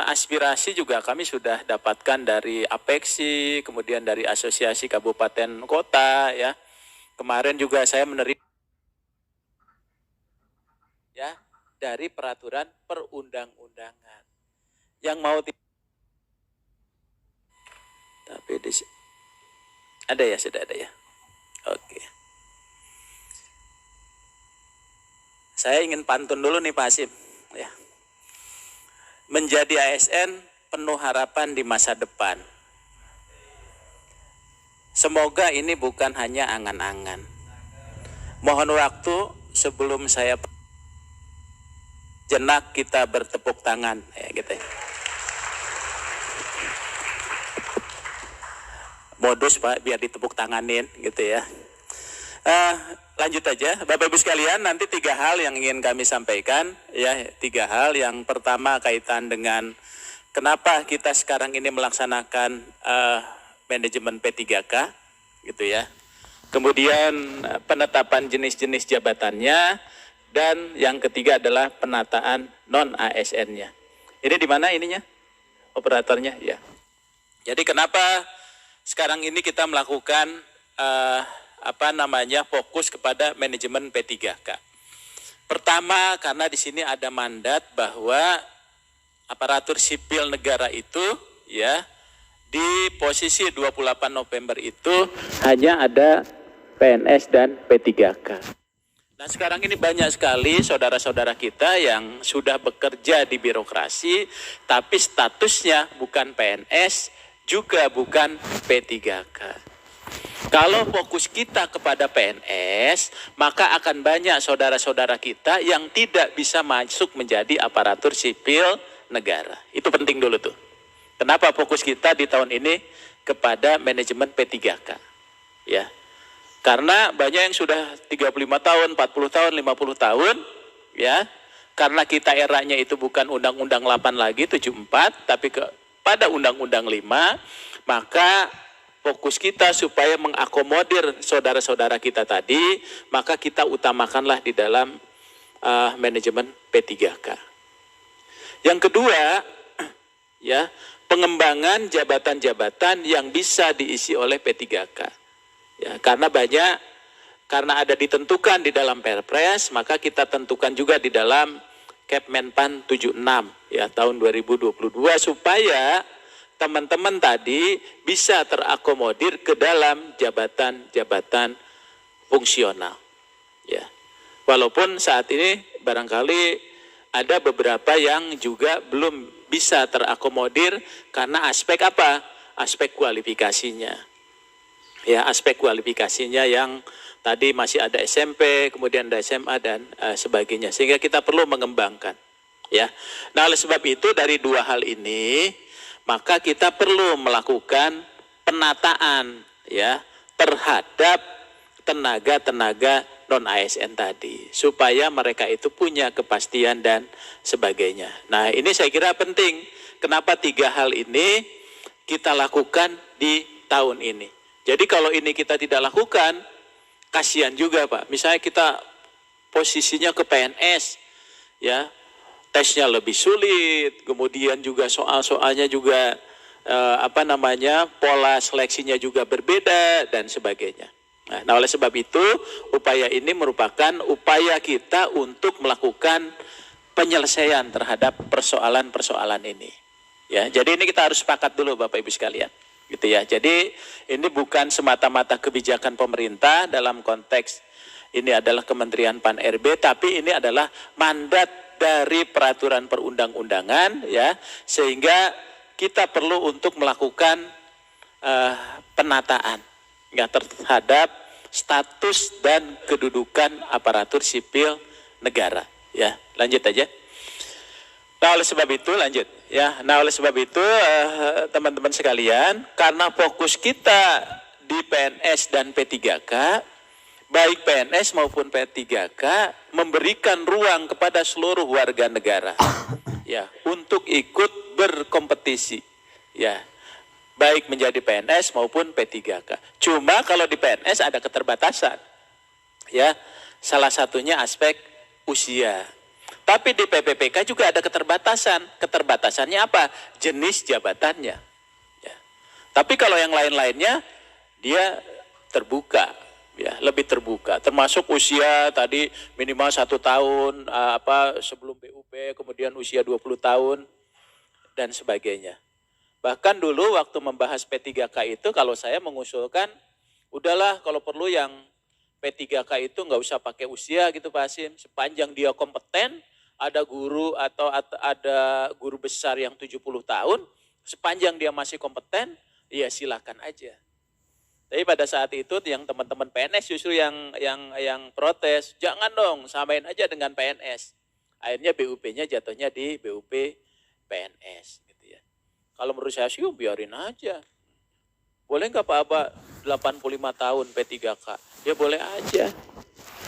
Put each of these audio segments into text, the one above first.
Aspirasi juga kami sudah dapatkan dari Apeksi, kemudian dari Asosiasi Kabupaten Kota, ya. Kemarin juga saya menerima ya dari peraturan perundang-undangan. Yang mau tapi ada ya, sudah ada ya. Oke. Saya ingin pantun dulu nih Pak Hasim, ya. Menjadi ASN penuh harapan di masa depan. Semoga ini bukan hanya angan-angan. Mohon waktu sebelum saya jenak kita bertepuk tangan, ya gitu. Modus Pak, biar ditepuk tanganin gitu ya. Lanjut aja, Bapak Ibu sekalian, nanti 3 hal yang ingin kami sampaikan, ya 3 hal. Yang pertama kaitan dengan kenapa kita sekarang ini melaksanakan manajemen P3K, gitu ya. Kemudian penetapan jenis-jenis jabatannya, dan yang ketiga adalah penataan non ASN-nya. Ini di mana ininya? Operatornya, ya. Jadi kenapa sekarang ini kita melakukan fokus kepada manajemen P3K. Pertama, karena di sini ada mandat bahwa aparatur sipil negara itu, ya, di posisi 28 November itu hanya ada PNS dan P3K. Nah, sekarang ini banyak sekali saudara-saudara kita yang sudah bekerja di birokrasi, tapi statusnya bukan PNS, juga bukan P3K. Kalau fokus kita kepada PNS, maka akan banyak saudara-saudara kita yang tidak bisa masuk menjadi aparatur sipil negara. Itu penting dulu tuh. Kenapa fokus kita di tahun ini kepada manajemen P3K? Ya. Karena banyak yang sudah 35 tahun, 40 tahun, 50 tahun, ya. Karena kita eranya itu bukan Undang-Undang 8 lagi, 74, tapi pada Undang-Undang 5, maka fokus kita supaya mengakomodir saudara-saudara kita tadi, maka kita utamakanlah di dalam manajemen P3K. Yang kedua, ya, pengembangan jabatan-jabatan yang bisa diisi oleh P3K. Ya, karena ada ditentukan di dalam Perpres, maka kita tentukan juga di dalam Kepmenpan 76 ya tahun 2022 supaya teman-teman tadi bisa terakomodir ke dalam jabatan-jabatan fungsional. Ya. Walaupun saat ini barangkali ada beberapa yang juga belum bisa terakomodir karena aspek apa? Aspek kualifikasinya. Ya, aspek kualifikasinya yang tadi masih ada SMP, kemudian ada SMA dan sebagainya. Sehingga kita perlu mengembangkan. Ya. Nah, oleh sebab itu dari 2 hal ini maka kita perlu melakukan penataan ya terhadap tenaga-tenaga non-ASN tadi supaya mereka itu punya kepastian dan sebagainya. Nah, ini saya kira penting. Kenapa 3 hal ini kita lakukan di tahun ini? Jadi kalau ini kita tidak lakukan, kasihan juga Pak. Misalnya kita posisinya ke PNS, ya. Tesnya lebih sulit, kemudian juga soal-soalnya juga pola seleksinya juga berbeda dan sebagainya. Nah, oleh sebab itu upaya ini merupakan upaya kita untuk melakukan penyelesaian terhadap persoalan-persoalan ini. Ya, jadi ini kita harus sepakat dulu Bapak Ibu sekalian, gitu ya. Jadi ini bukan semata-mata kebijakan pemerintah dalam konteks ini adalah Kementerian Pan-RB, tapi ini adalah mandat dari peraturan perundang-undangan ya, sehingga kita perlu untuk melakukan penataan ya terhadap status dan kedudukan aparatur sipil negara ya. Lanjut aja. Nah, oleh sebab itu lanjut ya. Nah, oleh sebab itu teman-teman sekalian, karena fokus kita di PNS dan P3K, baik PNS maupun P3K memberikan ruang kepada seluruh warga negara ya untuk ikut berkompetisi ya baik menjadi PNS maupun P3K. Cuma kalau di PNS ada keterbatasan ya, salah satunya aspek usia. Tapi di PPPK juga ada keterbatasan. Keterbatasannya apa? Jenis jabatannya. Ya. Tapi kalau yang lain-lainnya dia terbuka, ya lebih terbuka. Termasuk usia tadi minimal 1 tahun, sebelum BUP, kemudian usia 20 tahun dan sebagainya. Bahkan dulu waktu membahas P3K itu kalau saya mengusulkan, udahlah kalau perlu yang P3K itu nggak usah pakai usia gitu Pak Hasim. Sepanjang dia kompeten, ada guru atau ada guru besar yang 70 tahun, sepanjang dia masih kompeten, ya silakan aja. Tapi pada saat itu yang teman-teman PNS justru yang protes, jangan dong samain aja dengan PNS. Akhirnya BUP-nya jatuhnya di BUP PNS. Kalau menurut saya sih biarin aja. Boleh nggak Pak Aba 85 tahun P3K? Ya boleh aja.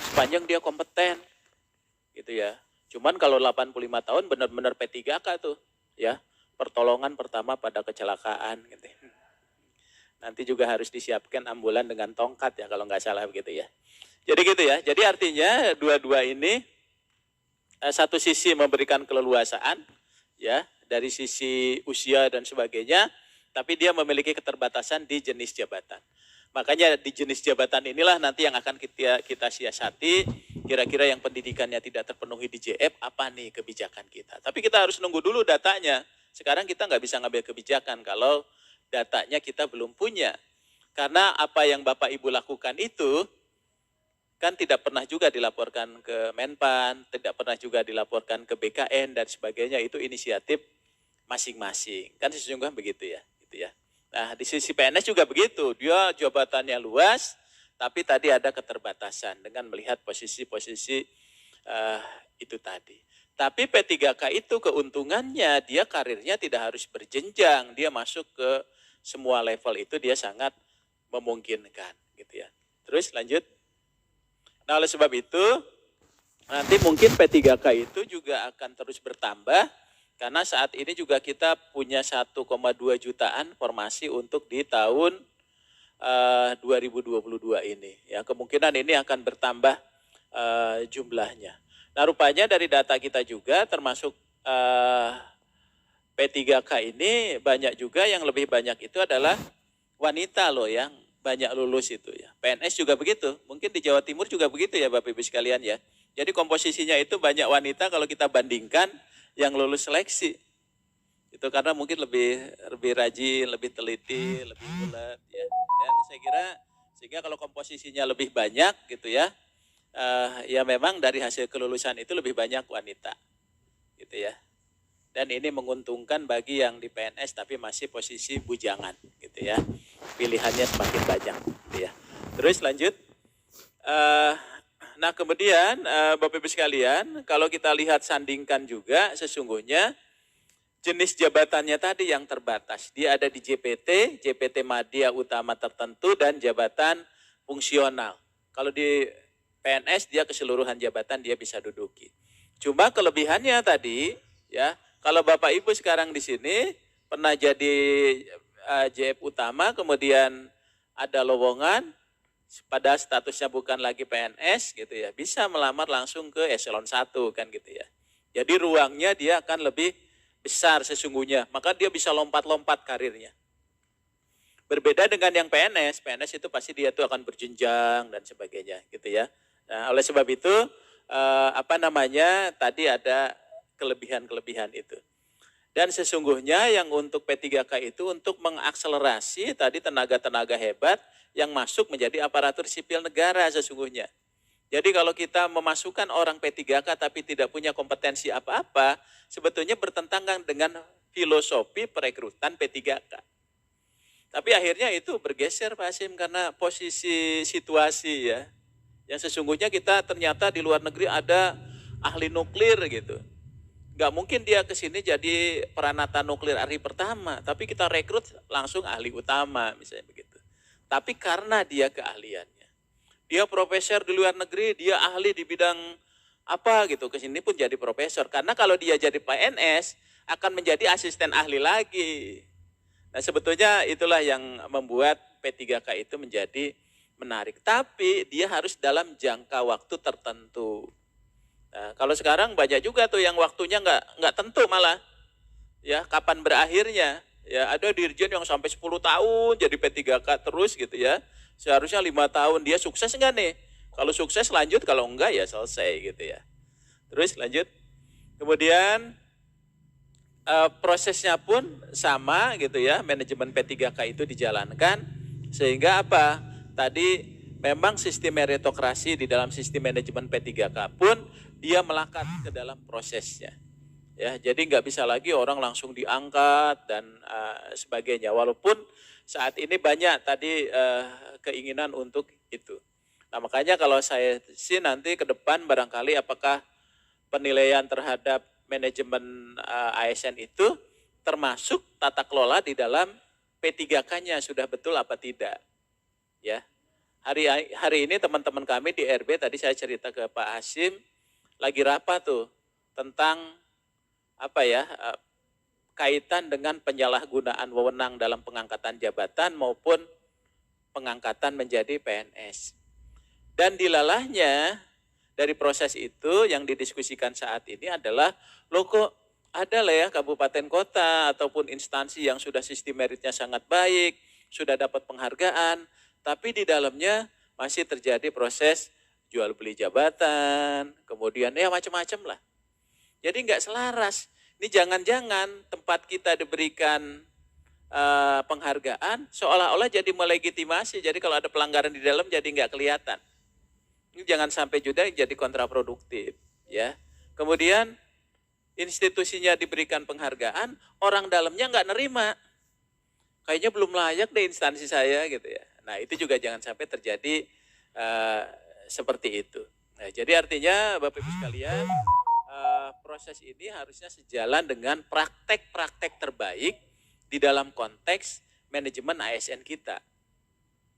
Sepanjang dia kompeten. Gitu ya. Cuman kalau 85 tahun benar-benar P3K tuh. Ya. Pertolongan pertama pada kecelakaan. Gitu. Nanti juga harus disiapkan ambulan dengan tongkat ya kalau nggak salah begitu ya. Jadi gitu ya. Jadi artinya dua-dua ini satu sisi memberikan keleluasaan. Ya. Dari sisi usia dan sebagainya, tapi dia memiliki keterbatasan di jenis jabatan. Makanya di jenis jabatan inilah nanti yang akan kita siasati, kira-kira yang pendidikannya tidak terpenuhi di JF, apa nih kebijakan kita. Tapi kita harus nunggu dulu datanya. Sekarang kita nggak bisa ngambil kebijakan kalau datanya kita belum punya. Karena apa yang Bapak Ibu lakukan itu, kan tidak pernah juga dilaporkan ke Menpan, tidak pernah juga dilaporkan ke BKN dan sebagainya, itu inisiatif masing-masing. Kan sesungguhnya begitu ya, gitu ya. Nah, di sisi PNS juga begitu. Dia jabatannya luas, tapi tadi ada keterbatasan dengan melihat posisi-posisi itu tadi. Tapi P3K itu keuntungannya dia karirnya tidak harus berjenjang, dia masuk ke semua level itu dia sangat memungkinkan, gitu ya. Terus lanjut. Nah, oleh sebab itu nanti mungkin P3K itu juga akan terus bertambah. Karena saat ini juga kita punya 1,2 jutaan formasi untuk di tahun 2022 ini. Ya, kemungkinan ini akan bertambah jumlahnya. Nah, rupanya dari data kita juga termasuk P3K ini banyak juga yang lebih banyak itu adalah wanita loh yang banyak lulus itu ya. PNS juga begitu. Mungkin di Jawa Timur juga begitu ya Bapak Ibu sekalian ya. Jadi komposisinya itu banyak wanita kalau kita bandingkan yang lulus seleksi. Itu karena mungkin lebih rajin, lebih teliti, lebih bulat ya. Dan saya kira sehingga kalau komposisinya lebih banyak gitu ya, ya memang dari hasil kelulusan itu lebih banyak wanita. Gitu ya. Dan ini menguntungkan bagi yang di PNS tapi masih posisi bujangan gitu ya. Pilihannya semakin banyak gitu ya. Terus lanjut. Nah kemudian Bapak Ibu sekalian, kalau kita lihat sandingkan juga sesungguhnya jenis jabatannya tadi yang terbatas. Dia ada di JPT, JPT Madya Utama tertentu dan jabatan fungsional. Kalau di PNS dia keseluruhan jabatan dia bisa duduki. Cuma kelebihannya tadi ya, kalau Bapak Ibu sekarang di sini pernah jadi JF Utama kemudian ada lowongan, pada statusnya bukan lagi PNS gitu ya, bisa melamar langsung ke eselon 1 kan gitu ya. Jadi ruangnya dia akan lebih besar sesungguhnya, maka dia bisa lompat-lompat karirnya. Berbeda dengan yang PNS itu pasti dia tuh akan berjenjang dan sebagainya gitu ya. Nah, oleh sebab itu tadi ada kelebihan-kelebihan itu. Dan sesungguhnya yang untuk P3K itu untuk mengakselerasi tadi tenaga-tenaga hebat yang masuk menjadi aparatur sipil negara sesungguhnya. Jadi kalau kita memasukkan orang P3K tapi tidak punya kompetensi apa-apa, sebetulnya bertentangan dengan filosofi perekrutan P3K. Tapi akhirnya itu bergeser Pak Hasim karena posisi situasi ya. Yang sesungguhnya kita ternyata di luar negeri ada ahli nuklir gitu. Gak mungkin dia ke sini jadi peranata nuklir hari pertama, tapi kita rekrut langsung ahli utama misalnya begitu. Tapi karena dia keahliannya, dia profesor di luar negeri, dia ahli di bidang apa gitu, ke sini pun jadi profesor. Karena kalau dia jadi PNS akan menjadi asisten ahli lagi. Nah sebetulnya itulah yang membuat P3K itu menjadi menarik. Tapi dia harus dalam jangka waktu tertentu. Nah, kalau sekarang banyak juga tuh yang waktunya nggak tentu malah, ya kapan berakhirnya. Ya ada dirjen yang sampai 10 tahun jadi P3K terus gitu ya. Seharusnya 5 tahun, dia sukses enggak nih? Kalau sukses lanjut, kalau enggak ya selesai gitu ya. Terus lanjut. Kemudian prosesnya pun sama gitu ya, manajemen P3K itu dijalankan sehingga apa? Tadi memang sistem meritokrasi di dalam sistem manajemen P3K pun dia melekat ke dalam prosesnya. Ya, jadi nggak bisa lagi orang langsung diangkat dan sebagainya. Walaupun saat ini banyak tadi keinginan untuk itu. Nah makanya kalau saya sih nanti ke depan barangkali apakah penilaian terhadap manajemen ASN itu termasuk tata kelola di dalam P3K-nya sudah betul apa tidak. Ya, hari ini teman-teman kami di RB tadi saya cerita ke Pak Hasim lagi rapat tuh tentang apa ya, kaitan dengan penyalahgunaan wewenang dalam pengangkatan jabatan maupun pengangkatan menjadi PNS. Dan dilalahnya dari proses itu yang didiskusikan saat ini adalah, loh kok ada lah ya kabupaten kota ataupun instansi yang sudah sistem meritnya sangat baik, sudah dapat penghargaan, tapi di dalamnya masih terjadi proses jual beli jabatan, kemudian ya macam-macam lah. Jadi nggak selaras. Ini jangan-jangan tempat kita diberikan penghargaan seolah-olah jadi melegitimasi. Jadi kalau ada pelanggaran di dalam jadi nggak kelihatan. Ini jangan sampai juga jadi kontraproduktif. Ya. Kemudian institusinya diberikan penghargaan, orang dalamnya nggak nerima. Kayaknya belum layak deh instansi saya gitu ya. Nah itu juga jangan sampai terjadi seperti itu. Nah, jadi artinya Bapak Ibu sekalian, proses ini harusnya sejalan dengan praktek-praktek terbaik di dalam konteks manajemen ASN kita.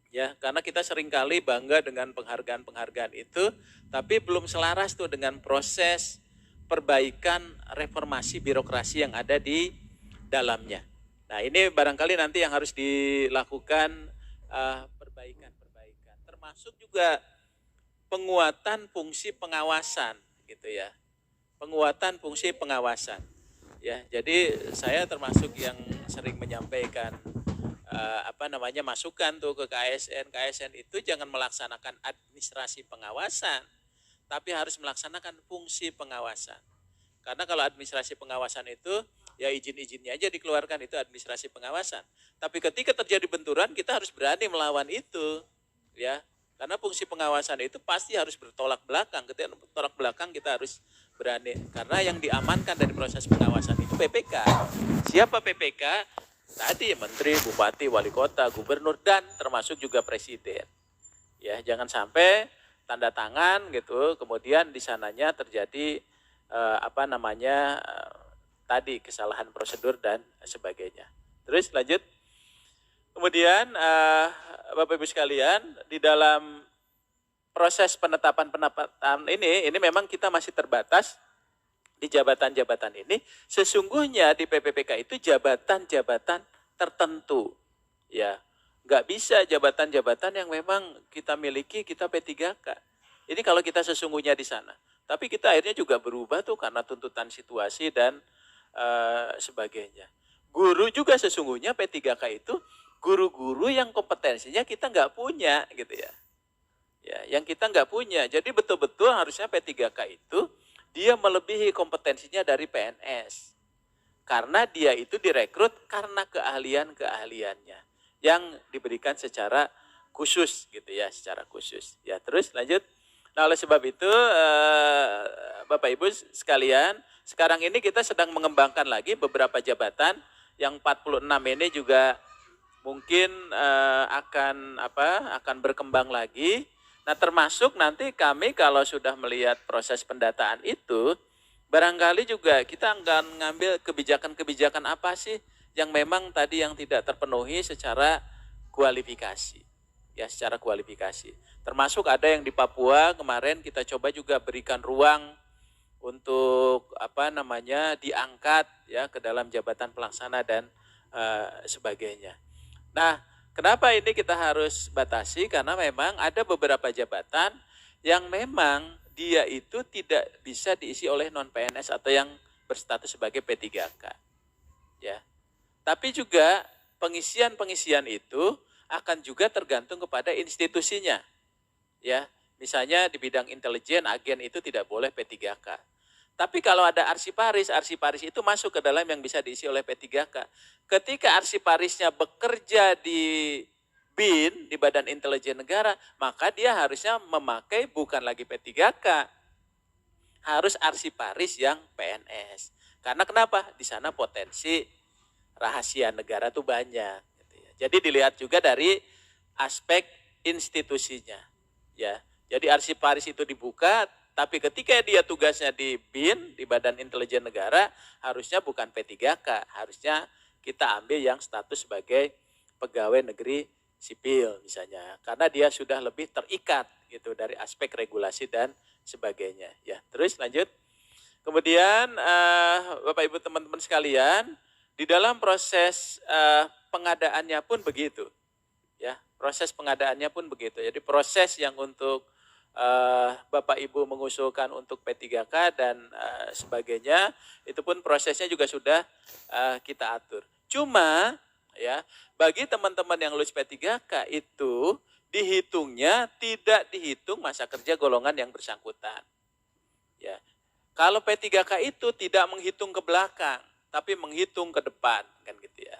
Ya, karena kita seringkali bangga dengan penghargaan-penghargaan itu, tapi belum selaras tuh dengan proses perbaikan reformasi birokrasi yang ada di dalamnya. Nah, ini barangkali nanti yang harus dilakukan perbaikan-perbaikan, termasuk juga penguatan fungsi pengawasan gitu ya. Penguatan fungsi pengawasan. Ya, jadi saya termasuk yang sering menyampaikan masukan tuh ke KSN. KSN itu jangan melaksanakan administrasi pengawasan, tapi harus melaksanakan fungsi pengawasan. Karena kalau administrasi pengawasan itu ya izin-izinnya aja dikeluarkan, itu administrasi pengawasan. Tapi ketika terjadi benturan kita harus berani melawan itu, ya. Karena fungsi pengawasan itu pasti harus bertolak belakang. Ketika bertolak belakang kita harus berani. Karena yang diamankan dari proses pengawasan itu PPK. Siapa PPK? Tadi menteri, bupati, wali kota, gubernur, dan termasuk juga presiden. Ya, jangan sampai tanda tangan gitu, kemudian di sananya terjadi tadi kesalahan prosedur dan sebagainya. Terus lanjut. Kemudian Bapak Ibu sekalian, di dalam proses penetapan ini memang kita masih terbatas di jabatan-jabatan ini. Sesungguhnya di PPPK itu jabatan-jabatan tertentu, ya, nggak bisa jabatan-jabatan yang memang kita miliki kita P3K. Ini kalau kita sesungguhnya di sana. Tapi kita akhirnya juga berubah tuh karena tuntutan situasi dan sebagainya. Guru juga sesungguhnya P3K itu guru-guru yang kompetensinya kita nggak punya gitu ya. Ya, yang kita nggak punya. Jadi betul-betul harusnya P3K itu dia melebihi kompetensinya dari PNS. Karena dia itu direkrut karena keahlian-keahliannya yang diberikan secara khusus gitu ya, secara khusus. Ya, terus lanjut. Nah, oleh sebab itu Bapak Ibu sekalian, sekarang ini kita sedang mengembangkan lagi beberapa jabatan yang 46 ini juga mungkin akan berkembang lagi. Nah, termasuk nanti kami kalau sudah melihat proses pendataan itu, barangkali juga kita akan ngambil kebijakan-kebijakan apa sih yang memang tadi yang tidak terpenuhi secara kualifikasi. Ya, secara kualifikasi. Termasuk ada yang di Papua kemarin kita coba juga berikan ruang untuk diangkat ya ke dalam jabatan pelaksana dan sebagainya. Nah, kenapa ini kita harus batasi? Karena memang ada beberapa jabatan yang memang dia itu tidak bisa diisi oleh non-PNS atau yang berstatus sebagai P3K. Ya. Tapi juga pengisian itu akan juga tergantung kepada institusinya. Ya, misalnya di bidang intelijen, agen itu tidak boleh P3K. Tapi kalau ada arsiparis itu masuk ke dalam yang bisa diisi oleh P3K. Ketika arsiparisnya bekerja di BIN, di Badan Intelijen Negara, maka dia harusnya memakai bukan lagi P3K, harus arsiparis yang PNS. Karena kenapa? Di sana potensi rahasia negara tuh banyak. Gitu ya. Jadi dilihat juga dari aspek institusinya. Ya, jadi arsiparis itu dibuka. Tapi ketika dia tugasnya di BIN, di Badan Intelijen Negara, harusnya bukan P3K, harusnya kita ambil yang status sebagai pegawai negeri sipil misalnya. Karena dia sudah lebih terikat gitu dari aspek regulasi dan sebagainya. Ya, terus lanjut. Kemudian Bapak Ibu teman-teman sekalian, di dalam proses pengadaannya pun begitu. Ya, proses pengadaannya pun begitu. Jadi proses yang untuk Bapak Ibu mengusulkan untuk P3K dan sebagainya, itu pun prosesnya juga sudah kita atur. Cuma ya, bagi teman-teman yang lulus P3K itu dihitungnya tidak dihitung masa kerja golongan yang bersangkutan. Ya. Kalau P3K itu tidak menghitung ke belakang, tapi menghitung ke depan, kan gitu ya.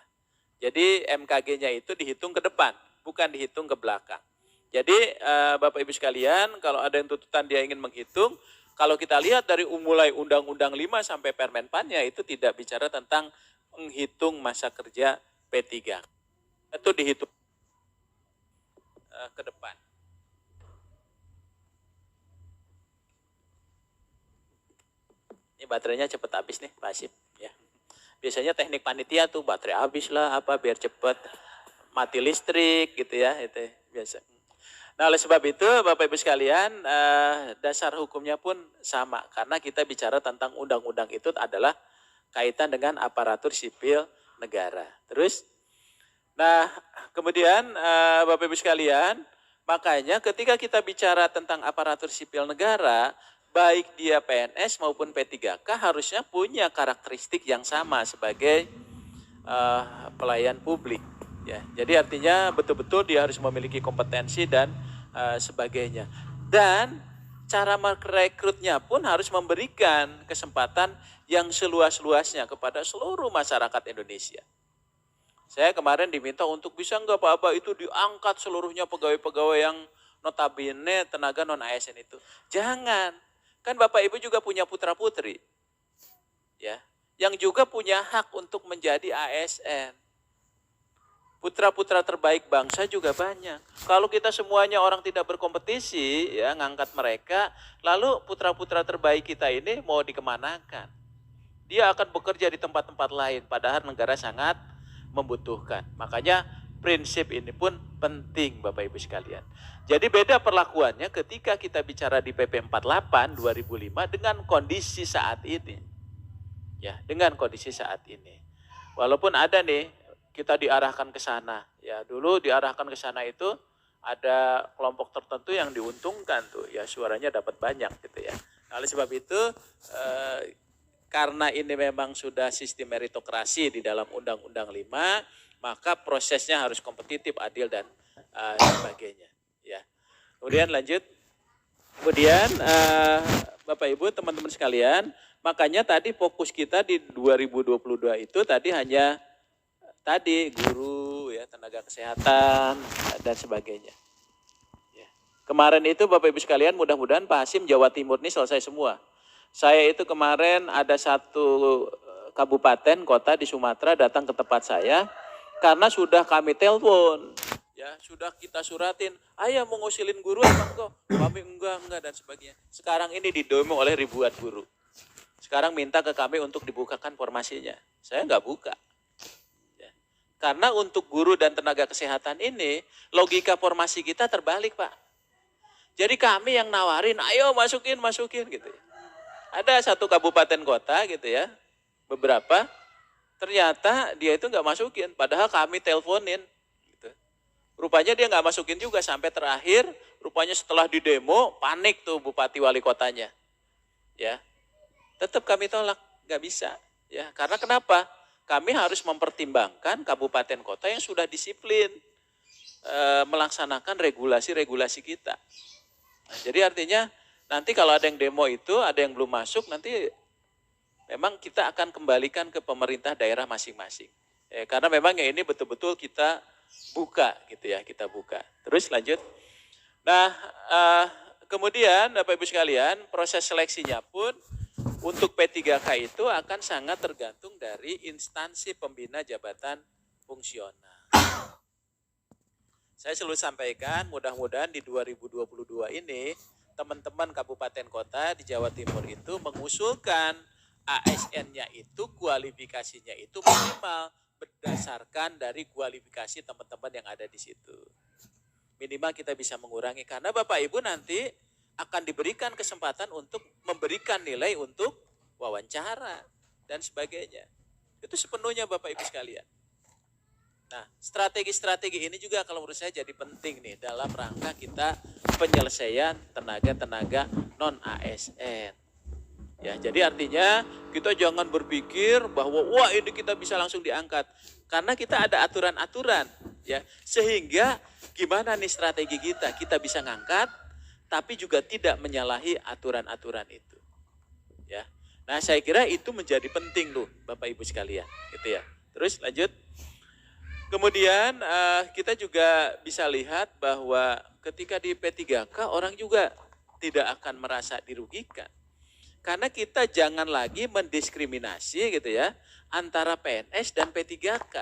Jadi MKG-nya itu dihitung ke depan, bukan dihitung ke belakang. Jadi Bapak Ibu sekalian, kalau ada yang tuntutan dia ingin menghitung, kalau kita lihat dari mulai Undang-Undang 5 sampai Permenpannya itu tidak bicara tentang menghitung masa kerja P3. Itu dihitung ke depan. Ini baterainya cepat habis nih, Pak Asip. Ya. Biasanya teknik panitia tuh baterai habis lah, apa biar cepat mati listrik gitu ya, itu biasa. Nah, oleh sebab itu Bapak Ibu sekalian, dasar hukumnya pun sama. Karena kita bicara tentang undang-undang itu adalah kaitan dengan aparatur sipil negara. Terus, nah kemudian Bapak Ibu sekalian, makanya ketika kita bicara tentang aparatur sipil negara, baik dia PNS maupun P3K harusnya punya karakteristik yang sama sebagai pelayan publik. Ya, jadi artinya betul-betul dia harus memiliki kompetensi dan sebagainya. Dan cara merekrutnya pun harus memberikan kesempatan yang seluas-luasnya kepada seluruh masyarakat Indonesia. Saya kemarin diminta untuk bisa enggak Pak itu diangkat seluruhnya pegawai-pegawai yang notabene tenaga non-ASN itu. Jangan, kan Bapak Ibu juga punya putra-putri. Ya, yang juga punya hak untuk menjadi ASN. Putra-putra terbaik bangsa juga banyak. Kalau kita semuanya orang tidak berkompetisi, ya ngangkat mereka, lalu putra-putra terbaik kita ini mau dikemanakan? Dia akan bekerja di tempat-tempat lain, padahal negara sangat membutuhkan. Makanya prinsip ini pun penting Bapak Ibu sekalian. Jadi beda perlakuannya ketika kita bicara di PP 48 2005 dengan kondisi saat ini. Ya, dengan kondisi saat ini. Walaupun ada nih kita diarahkan ke sana. Ya, dulu diarahkan ke sana itu ada kelompok tertentu yang diuntungkan tuh, ya suaranya dapat banyak gitu ya. Oleh sebab itu karena ini memang sudah sistem meritokrasi di dalam Undang-Undang 5, maka prosesnya harus kompetitif, adil dan sebagainya. Ya. Kemudian lanjut. Kemudian Bapak Ibu teman-teman sekalian, makanya tadi fokus kita di 2022 itu tadi hanya guru, ya tenaga kesehatan dan sebagainya. Ya. Kemarin itu Bapak Ibu sekalian, mudah-mudahan Pak Hasim Jawa Timur ini selesai semua. Saya itu kemarin ada satu kabupaten kota di Sumatera datang ke tempat saya karena sudah kami telepon, ya sudah kita suratin, ayah mau ngusilin guru apa enggak? Kami enggak dan sebagainya. Sekarang ini didemo oleh ribuan guru. Sekarang minta ke kami untuk dibukakan formasinya. Saya enggak buka. Karena untuk guru dan tenaga kesehatan ini, logika formasi kita terbalik Pak. Jadi kami yang nawarin, ayo masukin gitu. Ada satu kabupaten kota gitu ya, beberapa, ternyata dia itu nggak masukin, padahal kami teleponin. Gitu. Rupanya dia nggak masukin juga sampai terakhir, rupanya setelah di demo panik tuh bupati wali kotanya. Ya, tetap kami tolak, nggak bisa. Ya, karena kenapa? Kami harus mempertimbangkan kabupaten kota yang sudah disiplin melaksanakan regulasi-regulasi kita. Nah, jadi artinya nanti kalau ada yang demo itu, ada yang belum masuk, nanti memang kita akan kembalikan ke pemerintah daerah masing-masing. Karena memang yang ini betul-betul kita buka gitu ya, kita buka. Terus lanjut. Nah, kemudian Bapak Ibu sekalian, proses seleksinya pun untuk P3K itu akan sangat tergantung dari instansi pembina jabatan fungsional. Saya selalu sampaikan, mudah-mudahan di 2022 ini, teman-teman kabupaten kota di Jawa Timur itu mengusulkan ASN-nya itu, kualifikasinya itu minimal berdasarkan dari kualifikasi teman-teman yang ada di situ. Minimal kita bisa mengurangi, karena Bapak Ibu nanti akan diberikan kesempatan untuk memberikan nilai untuk wawancara dan sebagainya. Itu sepenuhnya Bapak Ibu sekalian. Nah, strategi-strategi ini juga kalau menurut saya jadi penting nih dalam rangka kita penyelesaian tenaga-tenaga non-ASN. Ya, jadi artinya kita jangan berpikir bahwa wah ini kita bisa langsung diangkat. Karena kita ada aturan-aturan, ya. Sehingga gimana nih strategi kita bisa ngangkat tapi juga tidak menyalahi aturan-aturan itu. Ya. Nah, saya kira itu menjadi penting loh Bapak Ibu sekalian, gitu ya. Terus lanjut. Kemudian kita juga bisa lihat bahwa ketika di P3K orang juga tidak akan merasa dirugikan. Karena kita jangan lagi mendiskriminasi gitu ya antara PNS dan P3K.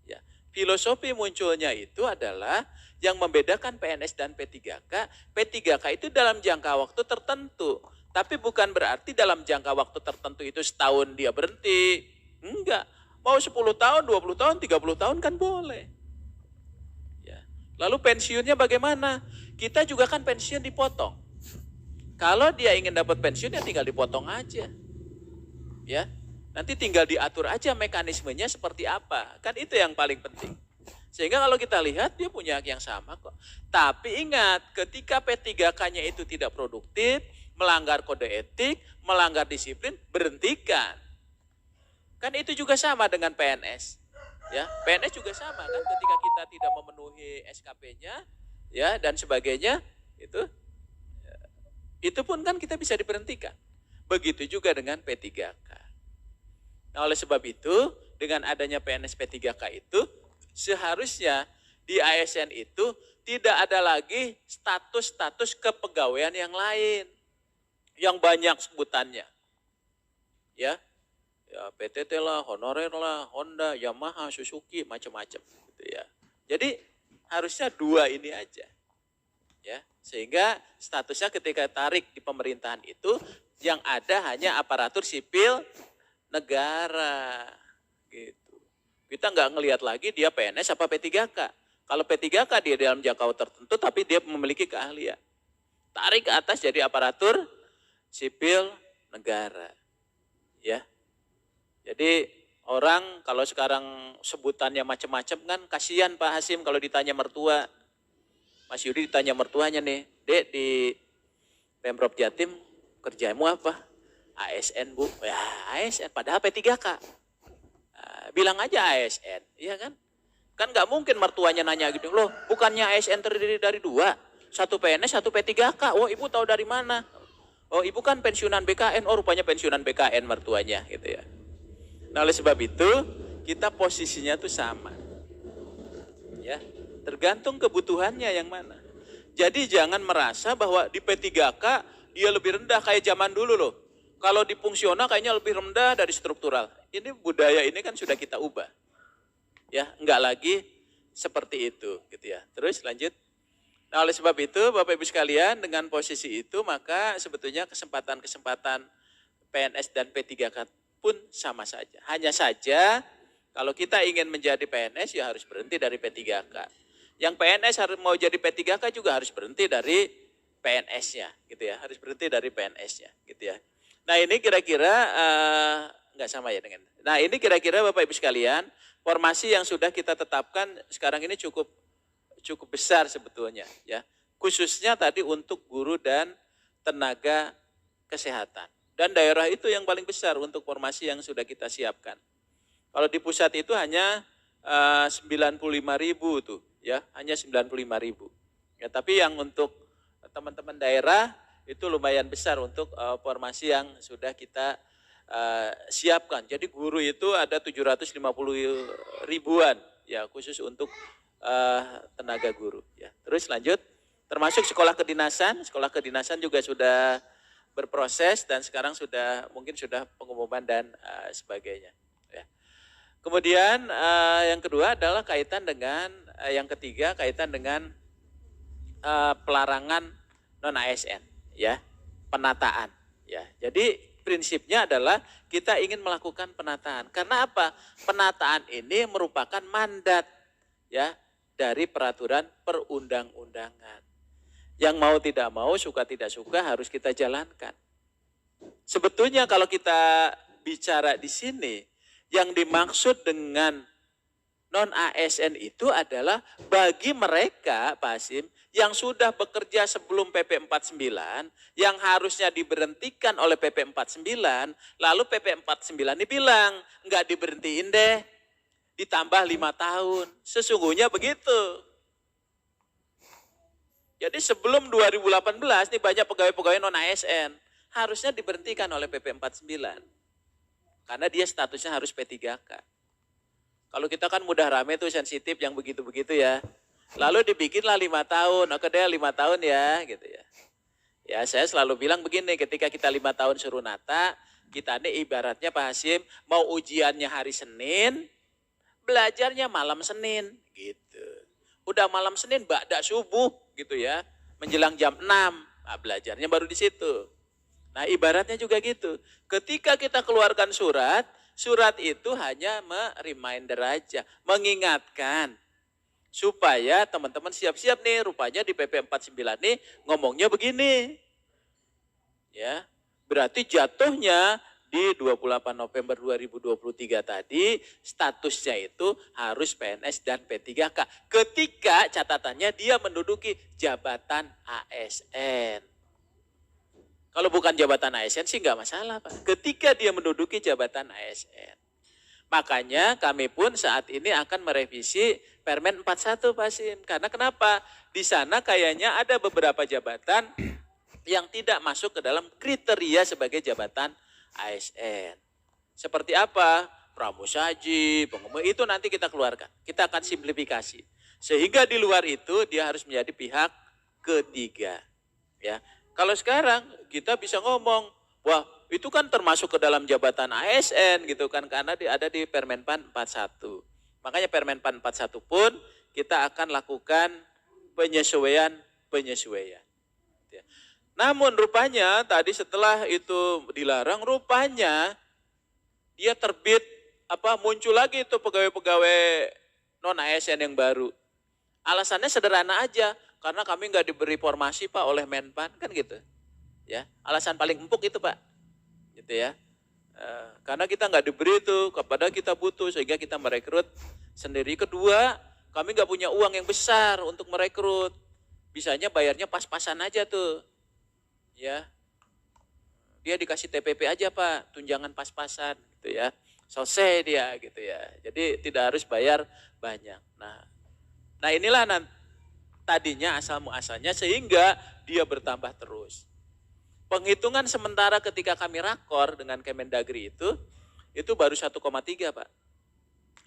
Ya, filosofi munculnya itu adalah yang membedakan PNS dan P3K. P3K itu dalam jangka waktu tertentu, tapi bukan berarti dalam jangka waktu tertentu itu setahun dia berhenti. Enggak, mau 10 tahun, 20 tahun, 30 tahun kan boleh. Ya. Lalu pensiunnya bagaimana? Kita juga kan pensiun dipotong. Kalau dia ingin dapat pensiun ya tinggal dipotong aja. Ya. Nanti tinggal diatur aja mekanismenya seperti apa. Kan itu yang paling penting. Sehingga kalau kita lihat dia punya hak yang sama kok. Tapi ingat, ketika P3K-nya itu tidak produktif, melanggar kode etik, melanggar disiplin, berhentikan. Kan itu juga sama dengan PNS. Ya, PNS juga sama kan ketika kita tidak memenuhi SKP-nya ya dan sebagainya itu pun kan kita bisa diberhentikan. Begitu juga dengan P3K. Nah, oleh sebab itu, dengan adanya PNS P3K itu, seharusnya di ASN itu tidak ada lagi status-status kepegawaian yang lain. Yang banyak sebutannya. Ya, PTT lah, honorer lah, Honda, Yamaha, Suzuki, macam-macam. Gitu ya. Jadi, harusnya dua ini aja. Ya, sehingga statusnya ketika tarik di pemerintahan itu yang ada hanya aparatur sipil negara gitu. Kita nggak ngelihat lagi dia PNS apa P3K. Kalau P3K dia dalam jangka tertentu tapi dia memiliki keahlian. Tarik ke atas jadi aparatur sipil negara. Ya. Jadi orang kalau sekarang sebutannya macam-macam kan kasihan Pak Hasim kalau ditanya mertua. Mas Yudi ditanya mertuanya nih, Dek di Pemprov Jatim kerjamu apa? ASN Bu. Ya ASN, padahal P3K. Nah, bilang aja ASN, iya kan? Kan nggak mungkin mertuanya nanya gitu, loh bukannya ASN terdiri dari dua, satu PNS, satu P3K. Oh ibu tahu dari mana? Oh ibu kan pensiunan BKN, oh rupanya pensiunan BKN mertuanya gitu ya. Nah oleh sebab itu kita posisinya tuh sama. Ya. Tergantung kebutuhannya yang mana. Jadi jangan merasa bahwa di P3K dia lebih rendah kayak zaman dulu loh. Kalau di fungsional kayaknya lebih rendah dari struktural. Ini budaya ini kan sudah kita ubah. Ya, enggak lagi seperti itu gitu ya. Terus lanjut. Nah, oleh sebab itu Bapak Ibu sekalian dengan posisi itu maka sebetulnya kesempatan-kesempatan PNS dan P3K pun sama saja. Hanya saja kalau kita ingin menjadi PNS ya harus berhenti dari P3K. Yang PNS harus mau jadi P3K juga harus berhenti dari PNS-nya, gitu ya. Harus berhenti dari PNS-nya, gitu ya. Nah ini kira-kira nggak sama ya dengan. Nah ini kira-kira Bapak Ibu sekalian, formasi yang sudah kita tetapkan sekarang ini cukup cukup besar sebetulnya ya. Khususnya tadi untuk guru dan tenaga kesehatan. Dan daerah itu yang paling besar untuk formasi yang sudah kita siapkan. Kalau di pusat itu hanya 95.000 tuh ya, hanya 95.000. Ya, tapi yang untuk teman-teman daerah itu lumayan besar untuk formasi yang sudah kita siapkan. Jadi guru itu ada 750 ribuan ya, khusus untuk tenaga guru ya. Terus lanjut, termasuk sekolah kedinasan juga sudah berproses dan sekarang mungkin sudah pengumuman dan sebagainya ya. Kemudian yang kedua adalah kaitan dengan yang ketiga kaitan dengan pelarangan non ASN ya, penataan ya. Jadi prinsipnya adalah kita ingin melakukan penataan. Karena apa? Penataan ini merupakan mandat ya dari peraturan perundang-undangan. Yang mau tidak mau, suka tidak suka harus kita jalankan. Sebetulnya kalau kita bicara di sini, yang dimaksud dengan non-ASN itu adalah bagi mereka, Pak Hasim, yang sudah bekerja sebelum PP 49, yang harusnya diberhentikan oleh PP 49, lalu PP 49 ini bilang, enggak diberhentiin deh, ditambah 5 tahun. Sesungguhnya begitu. Jadi sebelum 2018, ini banyak pegawai-pegawai non-ASN, harusnya diberhentikan oleh PP 49. Karena dia statusnya harus P3K. Kalau kita kan mudah rame tuh sensitif yang begitu-begitu ya. Lalu dibikinlah 5 tahun, oke deh 5 tahun ya gitu ya. Ya saya selalu bilang begini, ketika kita 5 tahun suruh nata, kita ini ibaratnya Pak Hasim mau ujiannya hari Senin, belajarnya malam Senin gitu. Udah malam Senin ba'da subuh gitu ya, menjelang jam 6, nah, belajarnya baru di situ. Nah ibaratnya juga gitu, ketika kita keluarkan surat itu hanya reminder aja, mengingatkan. Supaya teman-teman siap-siap nih, rupanya di PP 49 nih ngomongnya begini. Ya, berarti jatuhnya di 28 November 2023 tadi statusnya itu harus PNS dan P3K. Ketika catatannya dia menduduki jabatan ASN. Kalau bukan jabatan ASN sih nggak masalah Pak. Ketika dia menduduki jabatan ASN. Makanya kami pun saat ini akan merevisi Permen 41 Pak Hasim. Karena kenapa? Di sana kayaknya ada beberapa jabatan yang tidak masuk ke dalam kriteria sebagai jabatan ASN. Seperti apa? Pramusaji, pengemudi, itu nanti kita keluarkan. Kita akan simplifikasi. Sehingga di luar itu dia harus menjadi pihak ketiga. Ya. Kalau sekarang kita bisa ngomong, wah itu kan termasuk ke dalam jabatan ASN gitu kan, karena ada di Permenpan 41. Makanya Permenpan 41 pun kita akan lakukan penyesuaian. Namun rupanya tadi setelah itu dilarang, rupanya dia terbit muncul lagi itu pegawai-pegawai non ASN yang baru. Alasannya sederhana aja, karena kami nggak diberi formasi Pak oleh Menpan kan gitu. Ya, alasan paling empuk itu Pak. Gitu ya. Karena kita nggak diberi itu, kepada kita butuh sehingga kita merekrut sendiri. Kedua, kami nggak punya uang yang besar untuk merekrut. Bisanya bayarnya pas-pasan aja tuh. Ya. Dia dikasih TPP aja Pak, tunjangan pas-pasan gitu ya. Selesai dia gitu ya. Jadi tidak harus bayar banyak. Nah inilah tadinya asal muasalnya sehingga dia bertambah terus. Penghitungan sementara ketika kami rakor dengan Kemendagri itu baru 1,3 Pak.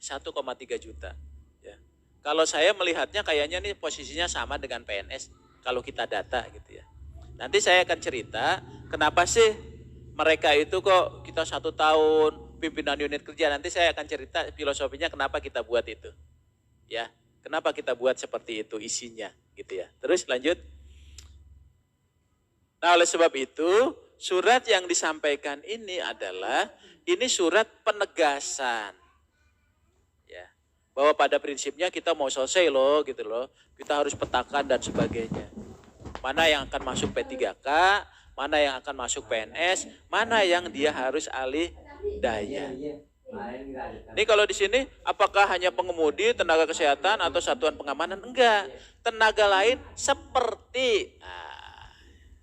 1,3 juta. Ya. Kalau saya melihatnya kayaknya nih posisinya sama dengan PNS kalau kita data gitu ya. Nanti saya akan cerita kenapa sih mereka itu kok kita 1 tahun pimpinan unit kerja. Nanti saya akan cerita filosofinya kenapa kita buat itu. Ya. Kenapa kita buat seperti itu isinya gitu ya. Terus lanjut. Nah oleh sebab itu surat yang disampaikan ini adalah ini surat penegasan. Ya. Bahwa pada prinsipnya kita mau selesai loh gitu loh. Kita harus petakan dan sebagainya. Mana yang akan masuk P3K, mana yang akan masuk PNS, mana yang dia harus alih daya. Ini kalau di sini apakah hanya pengemudi, tenaga kesehatan atau satuan pengamanan? Enggak. Tenaga lain seperti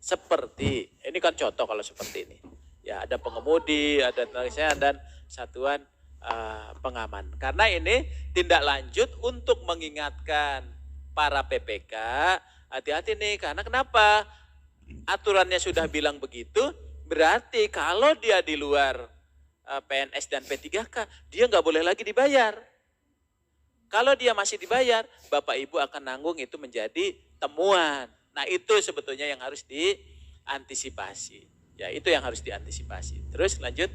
seperti ini kan contoh kalau seperti ini. Ya, ada pengemudi, ada tenaga kesehatan dan satuan pengaman. Karena ini tindak lanjut untuk mengingatkan para PPK, hati-hati nih, karena kenapa? Aturannya sudah bilang begitu, berarti kalau dia di luar PNS dan P3K, dia nggak boleh lagi dibayar. Kalau dia masih dibayar, Bapak Ibu akan nanggung, itu menjadi temuan. Nah itu sebetulnya yang harus diantisipasi. Ya itu yang harus diantisipasi. Terus lanjut.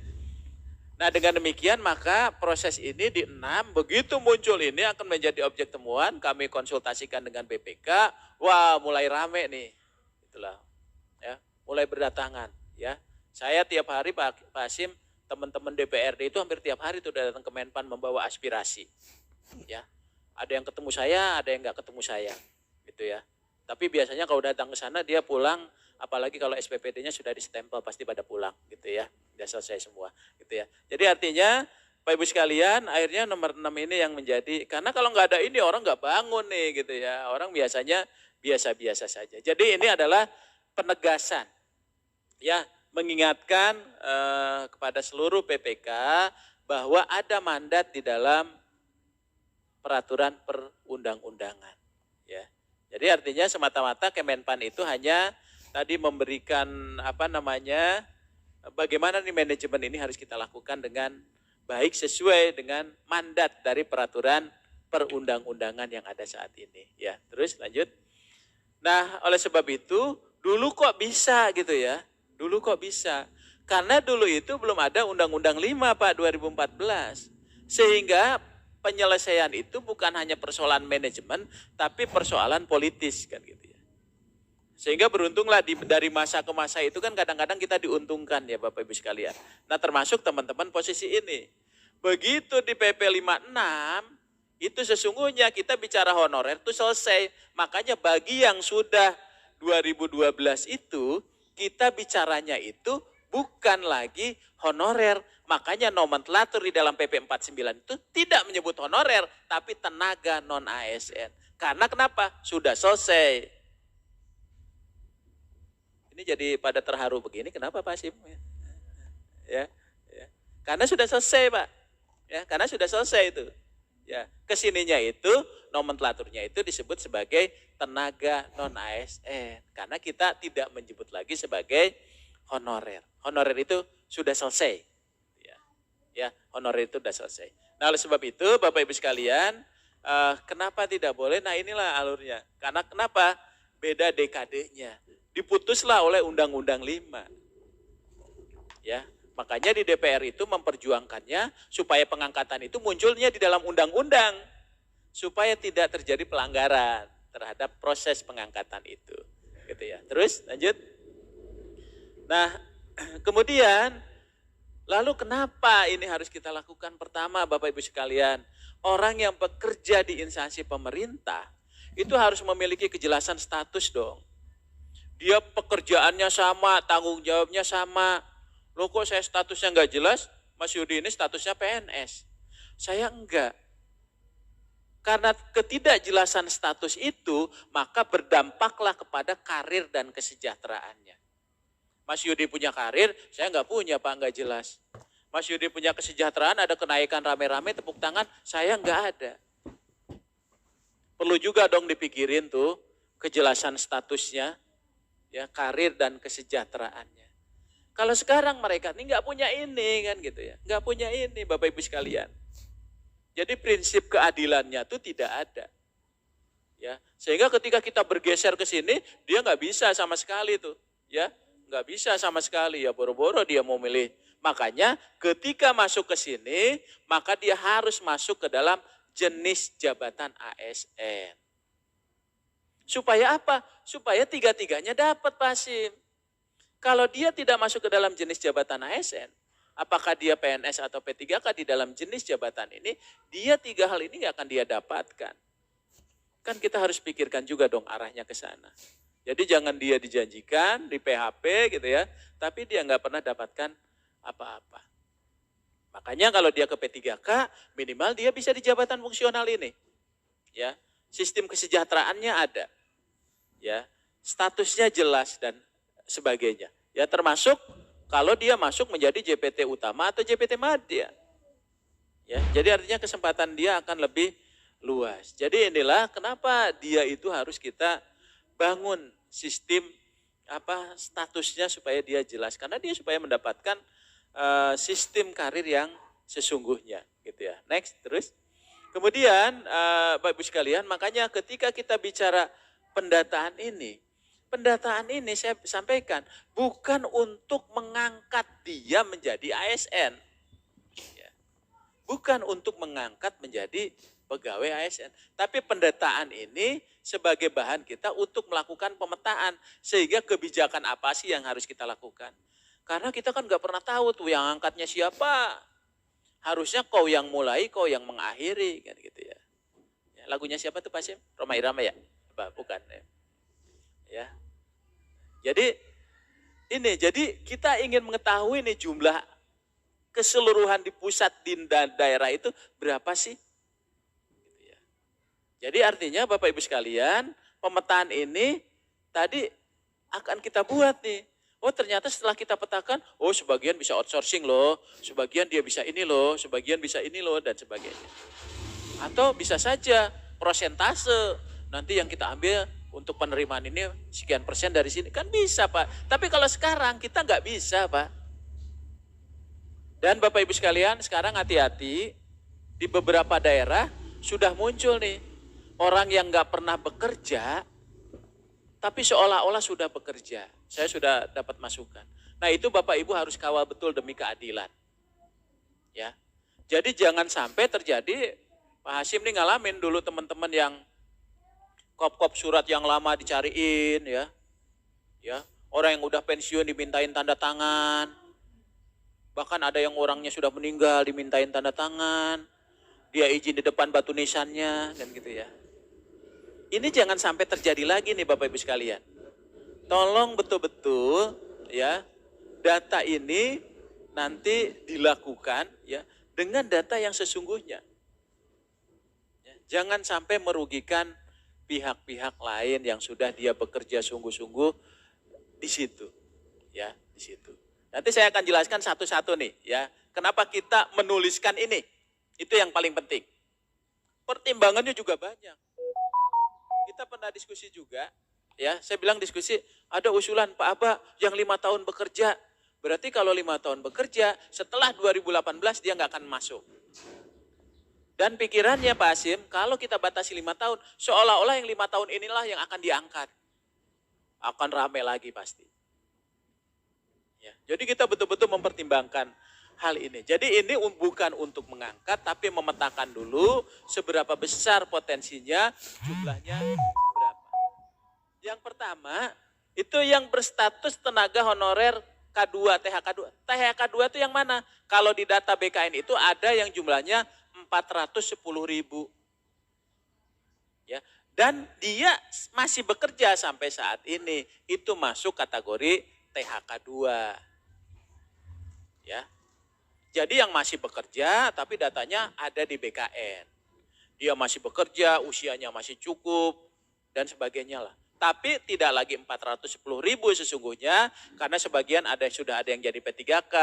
Nah dengan demikian maka proses ini di 6, begitu muncul ini akan menjadi objek temuan, kami konsultasikan dengan BPK, wah mulai rame nih. Itulah. Ya, mulai berdatangan. Ya, saya tiap hari Pak Hasim, teman-teman DPRD itu hampir tiap hari tuh datang ke Menpan membawa aspirasi. Ya, ada yang ketemu saya, ada yang nggak ketemu saya, gitu ya. Tapi biasanya kalau datang ke sana dia pulang, apalagi kalau SPPD-nya sudah distempel pasti pada pulang, gitu ya. Sudah selesai semua, gitu ya. Jadi artinya Pak Ibu sekalian, akhirnya nomor 6 ini yang menjadi, karena kalau nggak ada ini orang nggak bangun nih, gitu ya. Orang biasanya biasa-biasa saja. Jadi ini adalah penegasan, ya, mengingatkan kepada seluruh PPK bahwa ada mandat di dalam peraturan perundang-undangan. Ya, jadi artinya semata-mata Kemenpan itu hanya tadi memberikan bagaimana nih manajemen ini harus kita lakukan dengan baik sesuai dengan mandat dari peraturan perundang-undangan yang ada saat ini. Ya, terus lanjut. Nah, oleh sebab itu dulu kok bisa gitu ya. Dulu kok bisa? Karena dulu itu belum ada Undang-Undang 5 Pak 2014. Sehingga penyelesaian itu bukan hanya persoalan manajemen, tapi persoalan politis kan gitu ya. Sehingga beruntunglah dari masa ke masa itu kan kadang-kadang kita diuntungkan ya Bapak Ibu sekalian. Nah termasuk teman-teman posisi ini. Begitu di PP 56, itu sesungguhnya kita bicara honorer itu selesai. Makanya bagi yang sudah 2012 itu, kita bicaranya itu bukan lagi honorer. Makanya nomenklatur di dalam PP 49 itu tidak menyebut honorer, tapi tenaga non-ASN. Karena kenapa? Sudah selesai. Ini jadi pada terharu begini, kenapa Pak Hasim? Ya. Karena sudah selesai Pak. Ya, karena sudah selesai itu. Ya, kesininya itu nomenklaturnya itu disebut sebagai tenaga non-ASN. Karena kita tidak menyebut lagi sebagai honorer. Honorer itu sudah selesai. Ya, honorer itu sudah selesai. Nah, oleh sebab itu Bapak Ibu sekalian, kenapa tidak boleh? Nah, inilah alurnya. Karena kenapa? Beda dekadenya. Diputuslah oleh Undang-Undang 5. Ya, makanya di DPR itu memperjuangkannya supaya pengangkatan itu munculnya di dalam undang-undang. Supaya tidak terjadi pelanggaran terhadap proses pengangkatan itu. Gitu ya. Terus lanjut. Nah, kemudian lalu kenapa ini harus kita lakukan? Pertama Bapak Ibu sekalian, orang yang bekerja di instansi pemerintah itu harus memiliki kejelasan status dong. Dia pekerjaannya sama, tanggung jawabnya sama. Loh kok saya statusnya nggak jelas? Mas Yudi ini statusnya PNS. Saya enggak. Karena ketidakjelasan status itu, maka berdampaklah kepada karir dan kesejahteraannya. Mas Yudi punya karir, saya nggak punya Pak, nggak jelas. Mas Yudi punya kesejahteraan, ada kenaikan rame-rame, tepuk tangan, saya nggak ada. Perlu juga dong dipikirin tuh kejelasan statusnya, ya karir dan kesejahteraannya. Kalau sekarang mereka ini nggak punya ini kan gitu ya, nggak punya ini Bapak Ibu sekalian. Jadi prinsip keadilannya itu tidak ada. Ya, sehingga ketika kita bergeser ke sini, dia nggak bisa sama sekali tuh, ya. Nggak bisa sama sekali, ya boro-boro dia mau milih. Makanya ketika masuk ke sini, maka dia harus masuk ke dalam jenis jabatan ASN. Supaya apa? Supaya tiga-tiganya dapat Pak Hasim. Kalau dia tidak masuk ke dalam jenis jabatan ASN, apakah dia PNS atau P3K di dalam jenis jabatan ini, dia 3 hal ini nggak akan dia dapatkan. Kan kita harus pikirkan juga dong arahnya ke sana. Jadi jangan dia dijanjikan di PHP gitu ya, tapi dia nggak pernah dapatkan apa-apa. Makanya kalau dia ke P3K, minimal dia bisa di jabatan fungsional ini. Ya, sistem kesejahteraannya ada. Ya, statusnya jelas dan sebagainya. Ya, termasuk kalau dia masuk menjadi JPT utama atau JPT Madya. Ya, jadi artinya kesempatan dia akan lebih luas. Jadi inilah kenapa dia itu harus kita bangun sistem statusnya supaya dia jelas, karena dia supaya mendapatkan sistem karir yang sesungguhnya gitu ya. Next terus. Kemudian Bapak Ibu sekalian, makanya ketika kita bicara pendataan ini saya sampaikan bukan untuk mengangkat dia menjadi ASN. Ya. Bukan untuk mengangkat menjadi pegawai ASN. Tapi pendataan ini sebagai bahan kita untuk melakukan pemetaan. Sehingga kebijakan apa sih yang harus kita lakukan. Karena kita kan nggak pernah tahu tuh yang angkatnya siapa. Harusnya kau yang mulai, kau yang mengakhiri. Kan gitu ya. Lagunya siapa tuh Pak Sim? Roma Irama ya? Bukan ya. Ya. Jadi kita ingin mengetahui nih jumlah keseluruhan di pusat di daerah itu berapa sih? Gitu ya. Jadi artinya Bapak Ibu sekalian, pemetaan ini tadi akan kita buat nih. Oh ternyata setelah kita petakan, oh sebagian bisa outsourcing loh, sebagian dia bisa ini loh, sebagian bisa ini loh, dan sebagainya. Atau bisa saja prosentase, nanti yang kita ambil untuk penerimaan ini sekian persen dari sini, kan bisa Pak. Tapi kalau sekarang kita nggak bisa Pak. Dan Bapak Ibu sekalian sekarang hati-hati, di beberapa daerah sudah muncul nih, orang yang nggak pernah bekerja, tapi seolah-olah sudah bekerja. Saya sudah dapat masukan. Nah itu Bapak Ibu harus kawal betul demi keadilan. Ya, jadi jangan sampai terjadi, Pak Hasim nih ngalamin dulu teman-teman yang kop-kop surat yang lama dicariin ya. Orang yang udah pensiun dimintain tanda tangan. Bahkan ada yang orangnya sudah meninggal dimintain tanda tangan. Dia izin di depan batu nisannya dan gitu ya. Ini jangan sampai terjadi lagi nih Bapak Ibu sekalian. Tolong betul-betul ya data ini nanti dilakukan ya dengan data yang sesungguhnya. Ya, jangan sampai merugikan pihak-pihak lain yang sudah dia bekerja sungguh-sungguh di situ. Ya, di situ. Nanti saya akan jelaskan satu-satu nih ya. Kenapa kita menuliskan ini? Itu yang paling penting. Pertimbangannya juga banyak. Kita pernah diskusi juga, ya. Saya bilang diskusi, ada usulan Pak Aba yang 5 tahun bekerja. Berarti kalau 5 tahun bekerja, setelah 2018 dia nggak akan masuk. Dan pikirannya Pak Hasim, kalau kita batasi 5 tahun, seolah-olah yang 5 tahun inilah yang akan diangkat. Akan rame lagi pasti. Ya, jadi kita betul-betul mempertimbangkan hal ini. Jadi ini bukan untuk mengangkat, tapi memetakan dulu seberapa besar potensinya, jumlahnya berapa. Yang pertama, itu yang berstatus tenaga honorer K2, THK2. THK2 itu yang mana? Kalau di data BKN itu ada yang jumlahnya 410.000. Ya, dan dia masih bekerja sampai saat ini. Itu masuk kategori THK2. Ya. Jadi yang masih bekerja tapi datanya ada di BKN. Dia masih bekerja, usianya masih cukup dan sebagainya lah. Tapi tidak lagi 410.000 sesungguhnya karena sebagian sudah ada yang jadi P3K,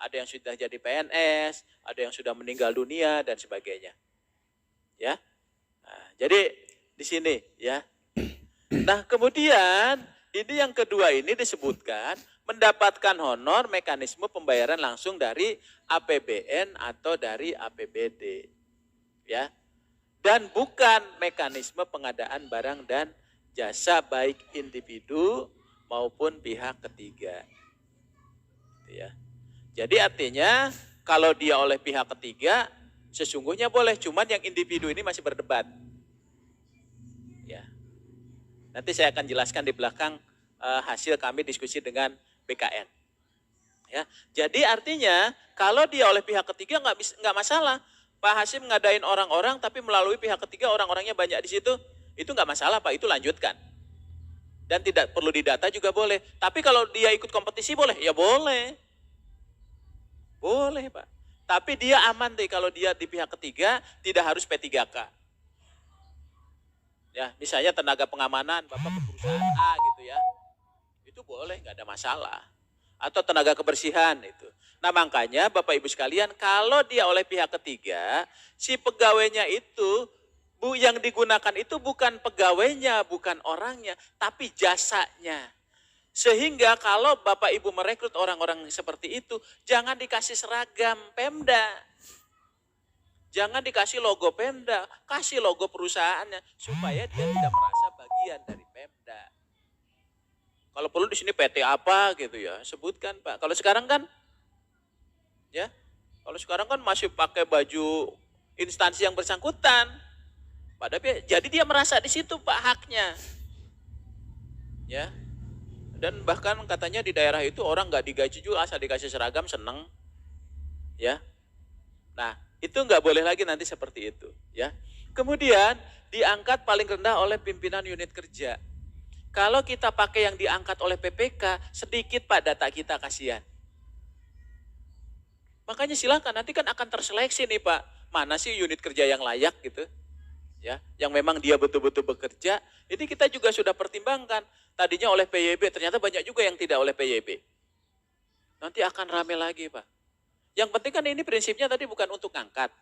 ada yang sudah jadi PNS, ada yang sudah meninggal dunia dan sebagainya. Ya. Nah, jadi di sini ya. Nah, kemudian ini yang kedua ini disebutkan mendapatkan honor mekanisme pembayaran langsung dari APBN atau dari APBD. Ya. Dan bukan mekanisme pengadaan barang dan jasa baik individu maupun pihak ketiga. Ya. Jadi artinya kalau dia oleh pihak ketiga sesungguhnya boleh, cuman yang individu ini masih berdebat. Ya. Nanti saya akan jelaskan di belakang hasil kami diskusi dengan BKN. Ya, jadi artinya kalau dia oleh pihak ketiga nggak masalah. Pak Hasim ngadain orang-orang tapi melalui pihak ketiga orang-orangnya banyak di situ, itu nggak masalah Pak, itu lanjutkan. Dan tidak perlu didata juga boleh. Tapi kalau dia ikut kompetisi boleh? Ya boleh. Boleh Pak. Tapi dia aman deh kalau dia di pihak ketiga, tidak harus P3K. Ya, misalnya tenaga pengamanan, Bapak ke perusahaan A gitu ya. Itu boleh, nggak ada masalah. Atau tenaga kebersihan itu. Nah makanya Bapak Ibu sekalian, kalau dia oleh pihak ketiga, si pegawainya itu, yang digunakan itu bukan pegawainya, bukan orangnya, tapi jasanya. Sehingga kalau Bapak Ibu merekrut orang-orang seperti itu, jangan dikasih seragam Pemda. Jangan dikasih logo Pemda, kasih logo perusahaannya supaya dia tidak merasa bagian dari Pemda. Kalau perlu di sini PT apa gitu ya, sebutkan Pak. Kalau sekarang kan ya, kalau sekarang kan masih pakai baju instansi yang bersangkutan. Padahal jadi dia merasa di situ Pak haknya. Ya. Dan bahkan katanya di daerah itu orang nggak digaji juga asal dikasih seragam seneng. Ya. Nah, itu nggak boleh lagi nanti seperti itu, ya. Kemudian diangkat paling rendah oleh pimpinan unit kerja. Kalau kita pakai yang diangkat oleh PPK, sedikit Pak data kita kasihan. Makanya silakan nanti kan akan terseleksi nih Pak, mana sih unit kerja yang layak gitu, ya, yang memang dia betul-betul bekerja. Jadi kita juga sudah pertimbangkan. Tadinya oleh PYB, ternyata banyak juga yang tidak oleh PYB. Nanti akan rame lagi Pak. Yang penting kan ini prinsipnya tadi bukan untuk ngangkat,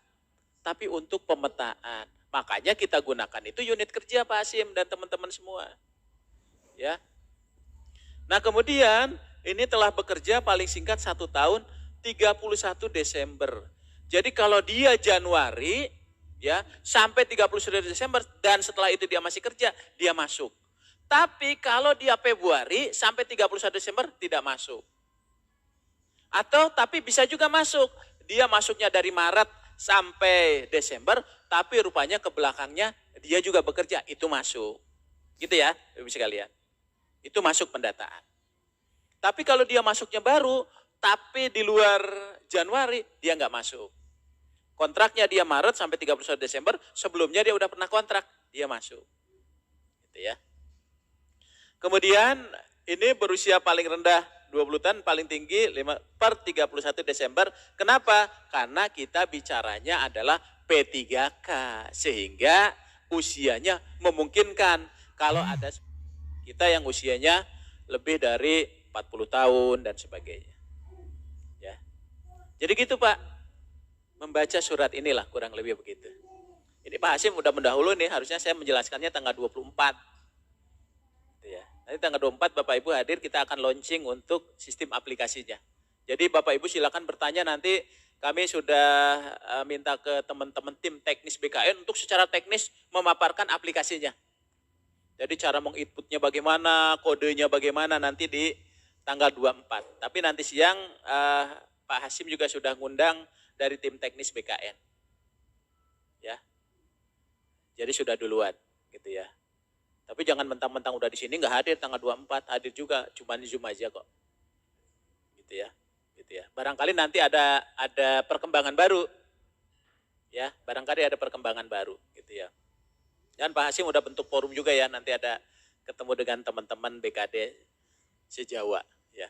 tapi untuk pemetaan. Makanya kita gunakan itu unit kerja Pak Hasim dan teman-teman semua. Ya. Nah kemudian ini telah bekerja paling singkat 1 tahun 31 Desember. Jadi kalau dia Januari ya sampai 31 Desember dan setelah itu dia masih kerja, dia masuk. Tapi kalau dia Februari sampai 31 Desember tidak masuk. Atau tapi bisa juga masuk. Dia masuknya dari Maret sampai Desember, tapi rupanya ke belakangnya dia juga bekerja, itu masuk. Gitu ya, Ibu sekalian. Itu masuk pendataan. Tapi kalau dia masuknya baru, tapi di luar Januari, dia nggak masuk. Kontraknya dia Maret sampai 31 Desember, sebelumnya dia udah pernah kontrak, dia masuk. Gitu ya. Kemudian ini berusia paling rendah 20 tahun, paling tinggi 31 Desember. Kenapa? Karena kita bicaranya adalah P3K. Sehingga usianya memungkinkan. Kalau ada kita yang usianya lebih dari 40 tahun dan sebagainya. Ya. Jadi gitu Pak. Membaca surat inilah kurang lebih begitu. Ini Pak Hasim udah mendahulu nih, harusnya saya menjelaskannya tanggal 24. Gitu ya. Nanti tanggal 24 Bapak Ibu hadir, kita akan launching untuk sistem aplikasinya. Jadi Bapak Ibu silakan bertanya, nanti kami sudah minta ke teman-teman tim teknis BKN untuk secara teknis memaparkan aplikasinya. Jadi cara menginputnya bagaimana, kodenya bagaimana nanti di tanggal 24. Tapi nanti siang Pak Hasim juga sudah ngundang dari tim teknis BKN. Ya. Jadi sudah duluan gitu ya. Tapi jangan mentang-mentang udah di sini nggak hadir tanggal 24, hadir juga, cuma di Zoom aja kok. Gitu ya. Gitu ya. Barangkali nanti ada perkembangan baru. Ya, barangkali ada perkembangan baru gitu ya. Dan Pak Hasim udah bentuk forum juga ya, nanti ada ketemu dengan teman-teman BKD se-Jawa ya.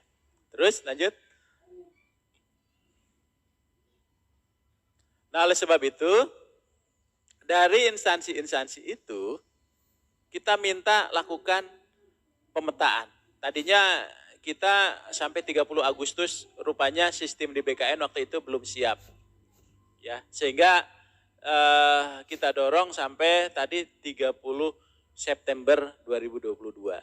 Terus lanjut. Nah, oleh sebab itu dari instansi-instansi itu kita minta lakukan pemetaan. Tadinya kita sampai 30 Agustus rupanya sistem di BKN waktu itu belum siap. Ya, sehingga kita dorong sampai tadi 30 September 2022.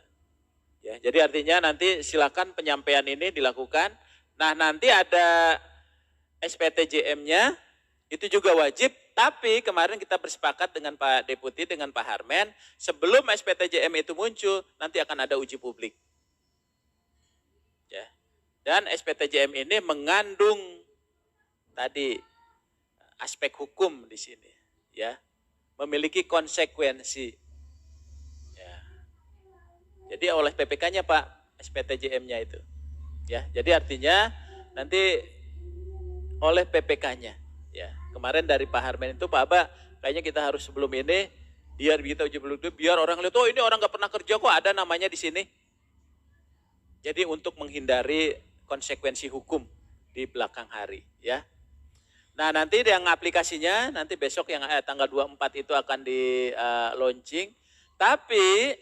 Ya, jadi artinya nanti silakan penyampaian ini dilakukan. Nah, nanti ada SPTJM-nya itu juga wajib. Tapi kemarin kita bersepakat dengan Pak Deputi, dengan Pak Harmen, sebelum SPTJM itu muncul, nanti akan ada uji publik. Ya. Dan SPTJM ini mengandung tadi aspek hukum di sini, ya, memiliki konsekuensi. Ya. Jadi oleh PPK-nya Pak, SPTJM-nya itu. Ya, jadi artinya nanti oleh PPK-nya. Ya, kemarin dari Pak Harmen itu Pak Aba, kayaknya kita harus sebelum ini biar kita uji publik, biar orang lihat, oh ini orang nggak pernah kerja kok ada namanya di sini. Jadi untuk menghindari konsekuensi hukum di belakang hari, ya. Nah nanti yang aplikasinya nanti besok yang tanggal 24 itu akan di launching. Tapi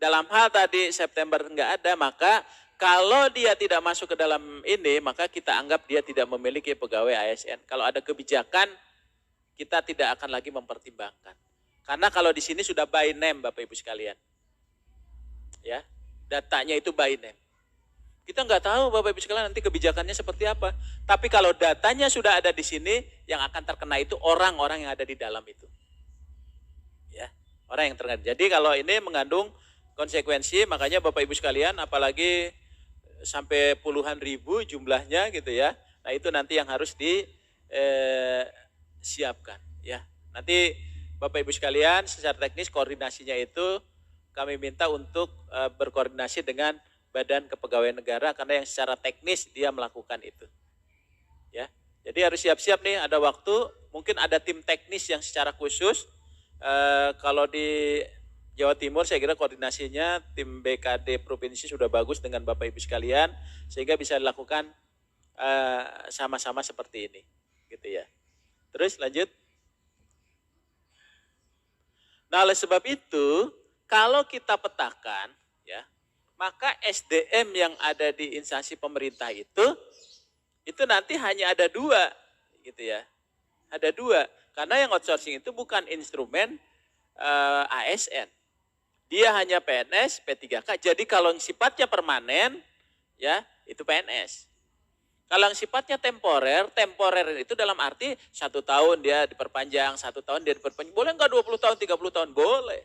dalam hal tadi September enggak ada, maka kalau dia tidak masuk ke dalam ini, maka kita anggap dia tidak memiliki pegawai ASN. Kalau ada kebijakan, kita tidak akan lagi mempertimbangkan. Karena kalau di sini sudah by name Bapak Ibu sekalian. Ya, datanya itu by name. Kita nggak tahu Bapak Ibu sekalian nanti kebijakannya seperti apa. Tapi kalau datanya sudah ada di sini, yang akan terkena itu orang-orang yang ada di dalam itu. Ya, orang yang terkena. Jadi kalau ini mengandung konsekuensi, makanya Bapak Ibu sekalian, apalagi sampai puluhan ribu jumlahnya gitu ya. Nah itu nanti yang harus disiapkan. Ya, nanti Bapak Ibu sekalian, secara teknis koordinasinya itu kami minta untuk berkoordinasi dengan Badan Kepegawaian Negara karena yang secara teknis dia melakukan itu. Ya. Jadi harus siap-siap nih, ada waktu, mungkin ada tim teknis yang secara khusus. Kalau di Jawa Timur saya kira koordinasinya tim BKD provinsi sudah bagus dengan Bapak Ibu sekalian sehingga bisa dilakukan sama-sama seperti ini, gitu ya. Terus lanjut. Nah, oleh sebab itu kalau kita petakan ya, maka SDM yang ada di instansi pemerintah itu nanti hanya ada dua, gitu ya. Ada dua, karena yang outsourcing itu bukan instrumen ASN. Dia hanya PNS, P3K. Jadi kalau yang sifatnya permanen, ya itu PNS. Kalau yang sifatnya temporer itu dalam arti 1 tahun dia diperpanjang, 1 tahun dia diperpanjang. Boleh nggak 20 tahun, 30 tahun? Boleh.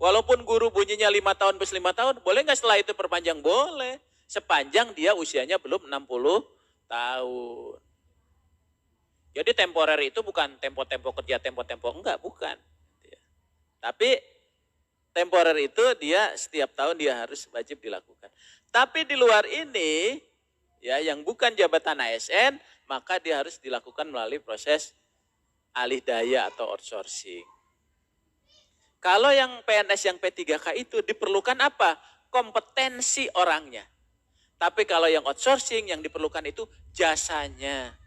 Walaupun guru bunyinya 5 tahun plus 5 tahun, boleh nggak setelah itu perpanjang? Boleh. Sepanjang dia usianya belum 60 tahun. Jadi temporer itu bukan tempo-tempo kerja, tempo-tempo enggak, bukan. Tapi temporer itu dia setiap tahun dia harus wajib dilakukan. Tapi di luar ini, ya yang bukan jabatan ASN, maka dia harus dilakukan melalui proses alih daya atau outsourcing. Kalau yang PNS yang P3K itu diperlukan apa? Kompetensi orangnya. Tapi kalau yang outsourcing yang diperlukan itu jasanya.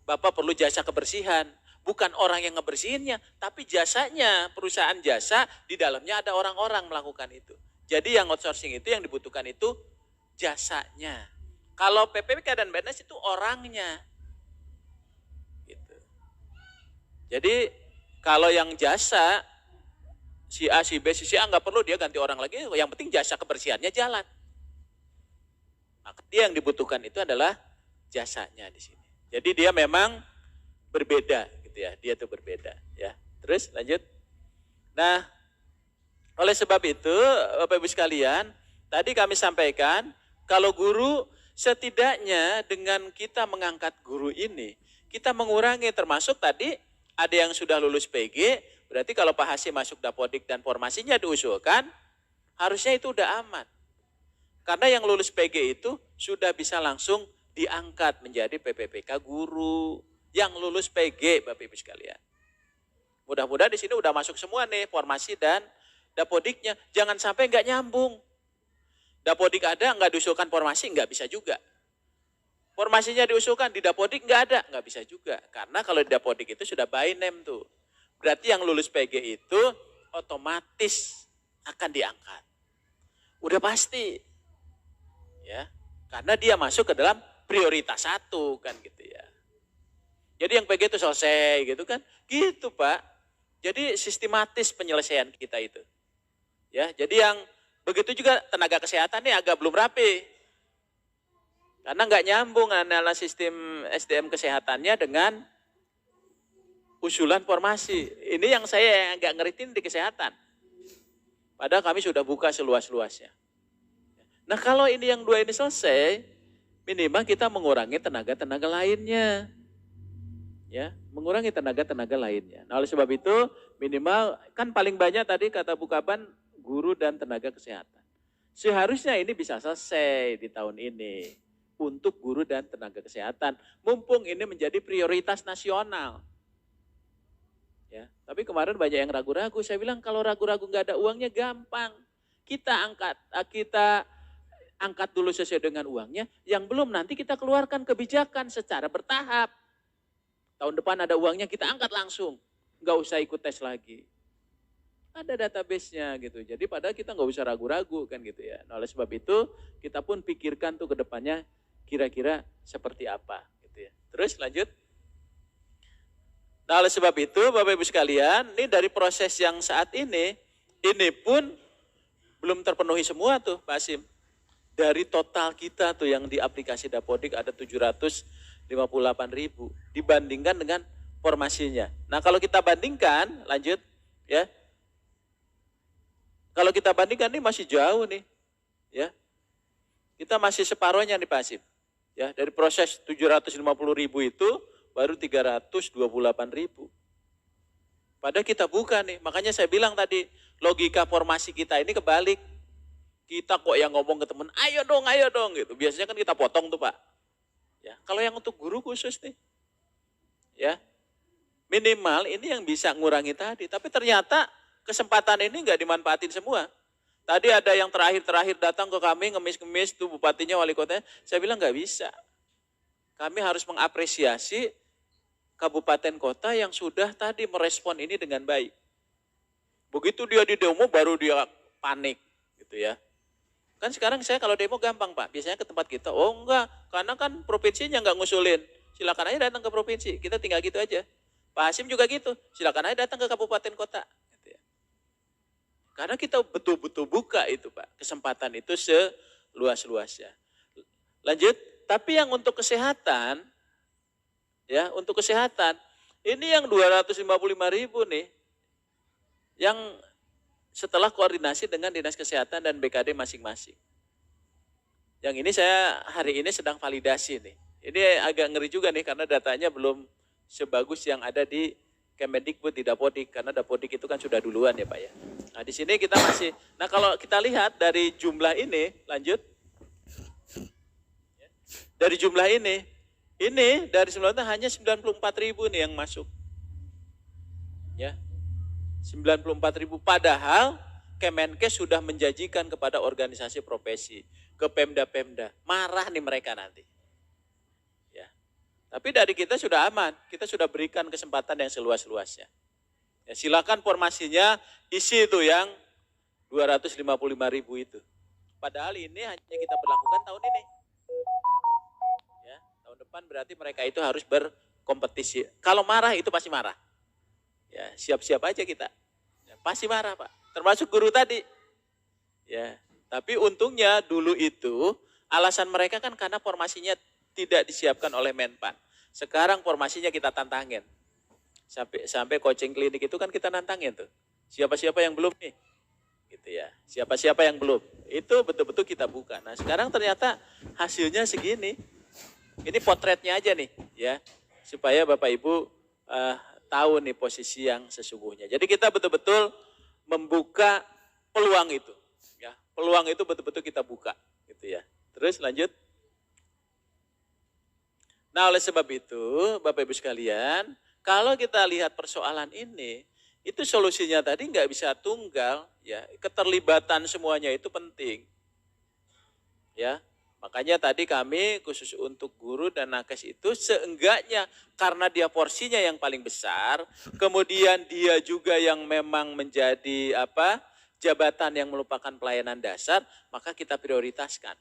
Bapak perlu jasa kebersihan. Bukan orang yang ngebersihinnya, tapi jasanya. Perusahaan jasa, di dalamnya ada orang-orang melakukan itu. Jadi yang outsourcing itu yang dibutuhkan itu jasanya. Kalau PPK dan PNS itu orangnya. Gitu. Jadi kalau yang jasa, si A, si B, si A nggak perlu dia ganti orang lagi, yang penting jasa kebersihannya jalan. Maka dia yang dibutuhkan itu adalah jasanya di sini. Jadi dia memang berbeda gitu ya, dia tuh berbeda ya. Terus lanjut. Nah, oleh sebab itu Bapak Ibu sekalian, tadi kami sampaikan kalau guru setidaknya dengan kita mengangkat guru ini, kita mengurangi termasuk tadi ada yang sudah lulus PG, berarti kalau Pak Hasim masuk Dapodik dan formasinya diusulkan, harusnya itu udah aman. Karena yang lulus PG itu sudah bisa langsung diangkat menjadi PPPK guru yang lulus PG, Bapak Ibu sekalian. Mudah-mudahan di sini udah masuk semua nih formasi dan Dapodiknya. Jangan sampai nggak nyambung. Dapodik ada nggak diusulkan formasi nggak bisa juga. Formasinya diusulkan di Dapodik nggak ada, nggak bisa juga. Karena kalau di Dapodik itu sudah by name tuh. Berarti yang lulus PG itu otomatis akan diangkat. Udah pasti. Ya, karena dia masuk ke dalam prioritas 1 kan gitu ya. Jadi yang PG itu selesai gitu kan. Gitu Pak. Jadi sistematis penyelesaian kita itu. Ya, jadi yang begitu juga tenaga kesehatan nih agak belum rapi. Karena nggak nyambung antara sistem SDM kesehatannya dengan usulan formasi. Ini yang saya nggak ngeritin di kesehatan. Padahal kami sudah buka seluas-luasnya. Nah kalau ini yang 2 ini selesai, minimal kita mengurangi tenaga-tenaga lainnya. Ya, mengurangi tenaga-tenaga lainnya. Nah oleh sebab itu minimal kan paling banyak tadi kata Bu Kaban guru dan tenaga kesehatan. Seharusnya ini bisa selesai di tahun ini untuk guru dan tenaga kesehatan. Mumpung ini menjadi prioritas nasional. Ya, tapi kemarin banyak yang ragu-ragu. Saya bilang kalau ragu-ragu nggak ada uangnya gampang. Kita angkat dulu sesuai dengan uangnya. Yang belum nanti kita keluarkan kebijakan secara bertahap. Tahun depan ada uangnya kita angkat langsung, nggak usah ikut tes lagi. Ada database-nya gitu. Jadi padahal kita nggak usah ragu-ragu kan gitu ya. Nah, oleh sebab itu kita pun pikirkan tuh ke depannya kira-kira seperti apa gitu ya. Terus lanjut. Nah, oleh sebab itu Bapak Ibu sekalian, ini dari proses yang saat ini pun belum terpenuhi semua tuh Pak Asim. Dari total kita tuh yang di aplikasi Dapodik ada 758.000 dibandingkan dengan formasinya. Nah, kalau kita bandingkan, lanjut ya. Kalau kita bandingkan ini masih jauh nih. Ya. Kita masih separuhnya nih Pak Asim. Ya, dari proses 750.000 itu baru 328.000. Padahal kita buka nih. Makanya saya bilang tadi, logika formasi kita ini kebalik. Kita kok yang ngomong ke teman, ayo dong gitu. Biasanya kan kita potong tuh Pak. Ya, kalau yang untuk guru khusus nih, ya minimal ini yang bisa ngurangi tadi. Tapi ternyata kesempatan ini nggak dimanfaatin semua. Tadi ada yang terakhir datang ke kami ngemis-ngemis tuh bupatinya, wali kotanya. Saya bilang nggak bisa. Kami harus mengapresiasi kabupaten kota yang sudah tadi merespon ini dengan baik. Begitu dia di demo baru dia panik gitu ya. Kan sekarang saya kalau demo gampang Pak, biasanya ke tempat kita. Oh enggak, karena kan provinsinya enggak ngusulin. Silakan aja datang ke provinsi, kita tinggal gitu aja. Pak Hasim juga gitu, silakan aja datang ke kabupaten kota. Gitu ya. Karena kita betul-betul buka itu Pak, kesempatan itu seluas-luasnya. Lanjut, tapi yang untuk kesehatan, ya untuk kesehatan, ini yang 255.000 nih, yang setelah koordinasi dengan Dinas Kesehatan dan BKD masing-masing. Yang ini saya hari ini sedang validasi nih. Ini agak ngeri juga nih karena datanya belum sebagus yang ada di Kemendikbud, di Dapodik. Karena Dapodik itu kan sudah duluan ya Pak ya. Nah di sini kita masih, nah kalau kita lihat dari jumlah ini, lanjut. Dari jumlah ini dari sebelumnya hanya 94.000 nih yang masuk. Ya, 94.000, padahal Kemenkes sudah menjanjikan kepada organisasi profesi, ke Pemda-Pemda, marah nih mereka nanti. Ya. Tapi dari kita sudah aman, kita sudah berikan kesempatan yang seluas-luasnya. Ya, silakan formasinya isi itu yang 255.000 itu. Padahal ini hanya kita berlakukan tahun ini. Ya, tahun depan berarti mereka itu harus berkompetisi. Kalau marah itu pasti marah. Ya, siap-siap aja kita. Ya, pasti marah Pak. Termasuk guru tadi. Ya, tapi untungnya dulu itu alasan mereka kan karena formasinya tidak disiapkan oleh Menpan. Sekarang formasinya kita tantangin. Sampai coaching klinik itu kan kita nantangin tuh. Siapa-siapa yang belum nih? Gitu ya. Siapa-siapa yang belum? Itu betul-betul kita buka. Nah, sekarang ternyata hasilnya segini. Ini potretnya aja nih, ya. Supaya Bapak Ibu tahu nih posisi yang sesungguhnya. Jadi kita betul-betul membuka peluang itu, ya. Peluang itu betul-betul kita buka, gitu ya. Terus lanjut. Nah, oleh sebab itu, Bapak Ibu sekalian, kalau kita lihat persoalan ini, itu solusinya tadi nggak bisa tunggal, ya. Keterlibatan semuanya itu penting, ya. Makanya tadi kami khusus untuk guru dan nakes itu seenggaknya karena dia porsinya yang paling besar, kemudian dia juga yang memang menjadi jabatan yang merupakan pelayanan dasar, maka kita prioritaskan.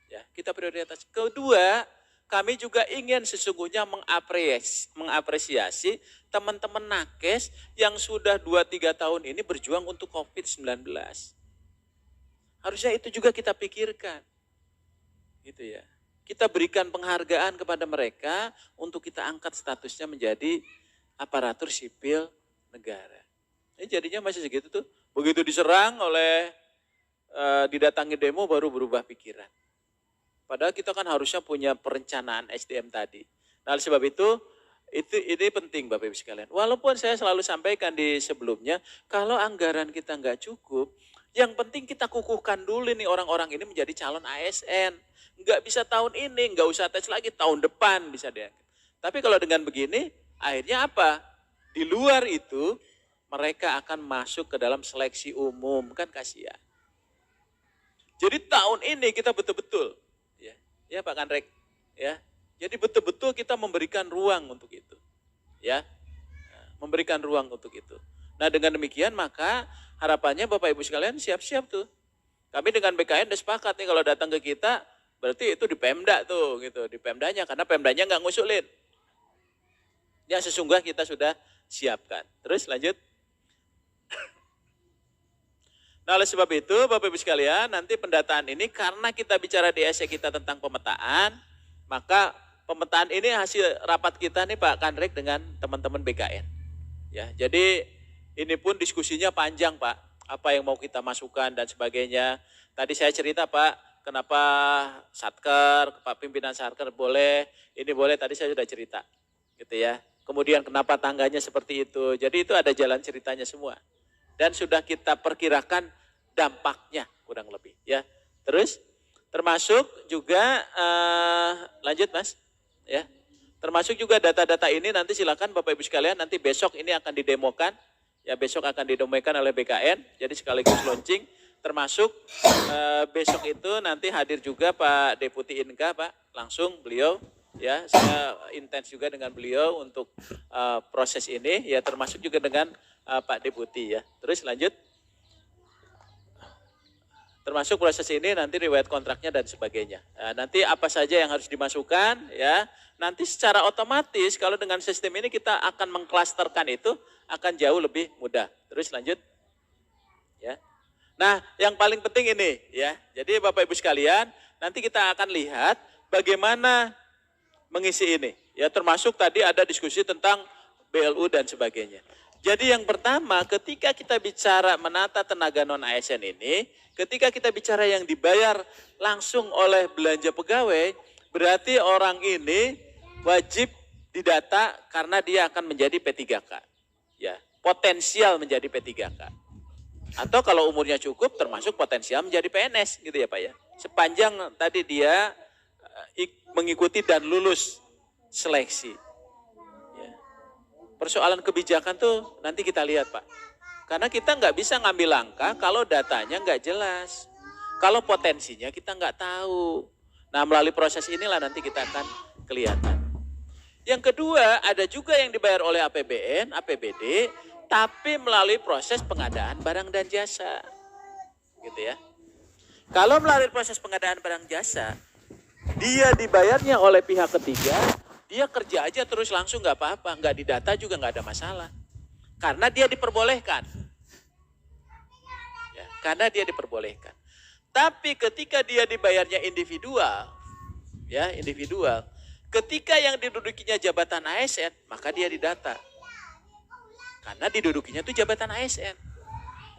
Ya, kita prioritas. Kedua, kami juga ingin sesungguhnya mengapresiasi teman-teman nakes yang sudah 2-3 tahun ini berjuang untuk COVID-19. Harusnya itu juga kita pikirkan. Gitu ya. Kita berikan penghargaan kepada mereka untuk kita angkat statusnya menjadi aparatur sipil negara. Ini jadinya masih segitu tuh. Begitu diserang oleh didatangi demo baru berubah pikiran. Padahal kita kan harusnya punya perencanaan SDM tadi. Nah, oleh sebab itu ini penting Bapak Ibu sekalian. Walaupun saya selalu sampaikan di sebelumnya, kalau anggaran kita nggak cukup, yang penting kita kukuhkan dulu nih orang-orang ini menjadi calon ASN. Nggak bisa tahun ini, nggak usah tes lagi, tahun depan bisa diangkat. Tapi kalau dengan begini, akhirnya apa? Di luar itu, mereka akan masuk ke dalam seleksi umum, kan kasihan. Jadi tahun ini kita betul-betul, ya Pak Kanrek, ya Jadi betul-betul kita memberikan ruang untuk itu. Ya, memberikan ruang untuk itu. Nah dengan demikian maka harapannya Bapak Ibu sekalian siap-siap tuh. Kami dengan BKN udah sepakat nih kalau datang ke kita, berarti itu di Pemda tuh gitu, di Pemdanya, karena Pemdanya nggak ngusulin. Yang sesungguhnya kita sudah siapkan. Terus lanjut. Nah oleh sebab itu Bapak Ibu sekalian, nanti pendataan ini karena kita bicara di essay kita tentang pemetaan, maka pemetaan ini hasil rapat kita nih Pak Kanrek dengan teman-teman BKN. Ya, jadi ini pun diskusinya panjang Pak, apa yang mau kita masukkan dan sebagainya. Tadi saya cerita Pak, kenapa Satker, Pak pimpinan Satker boleh, ini boleh, tadi saya sudah cerita. Gitu ya. Kemudian kenapa tangganya seperti itu, jadi itu ada jalan ceritanya semua. Dan sudah kita perkirakan dampaknya kurang lebih ya. Terus termasuk juga lanjut Mas ya. Termasuk juga data-data ini nanti silakan Bapak Ibu sekalian, nanti besok ini akan didemokan ya, besok akan didemokan oleh BKN. Jadi sekaligus launching, termasuk besok itu nanti hadir juga Pak Deputi Inka Pak, langsung beliau ya, saya intens juga dengan beliau untuk proses ini ya, termasuk juga dengan Pak Deputi ya. Terus lanjut. Termasuk proses ini nanti riwayat kontraknya dan sebagainya. Nah, nanti apa saja yang harus dimasukkan ya. Nanti secara otomatis kalau dengan sistem ini kita akan mengklasterkan itu akan jauh lebih mudah. Terus lanjut. Ya. Nah, yang paling penting ini ya. Jadi Bapak Ibu sekalian, nanti kita akan lihat bagaimana mengisi ini. Ya, termasuk tadi ada diskusi tentang BLU dan sebagainya. Jadi yang pertama ketika kita bicara menata tenaga non ASN ini, ketika kita bicara yang dibayar langsung oleh belanja pegawai, berarti orang ini wajib didata karena dia akan menjadi P3K. Ya, potensial menjadi P3K. Atau kalau umurnya cukup termasuk potensial menjadi PNS gitu ya Pak ya. Sepanjang tadi dia mengikuti dan lulus seleksi. Persoalan kebijakan tuh nanti kita lihat Pak. Karena kita nggak bisa ngambil langkah kalau datanya nggak jelas. Kalau potensinya kita nggak tahu. Nah melalui proses inilah nanti kita akan kelihatan. Yang kedua ada juga yang dibayar oleh APBN, APBD, tapi melalui proses pengadaan barang dan jasa. Gitu ya. Kalau melalui proses pengadaan barang jasa, dia dibayarnya oleh pihak ketiga, dia kerja aja terus langsung nggak apa-apa, nggak didata juga nggak ada masalah. Karena dia diperbolehkan. Ya, karena dia diperbolehkan. Tapi ketika dia dibayarnya individual, ya individual, ketika yang didudukinya jabatan ASN, maka dia didata. Karena didudukinya itu jabatan ASN.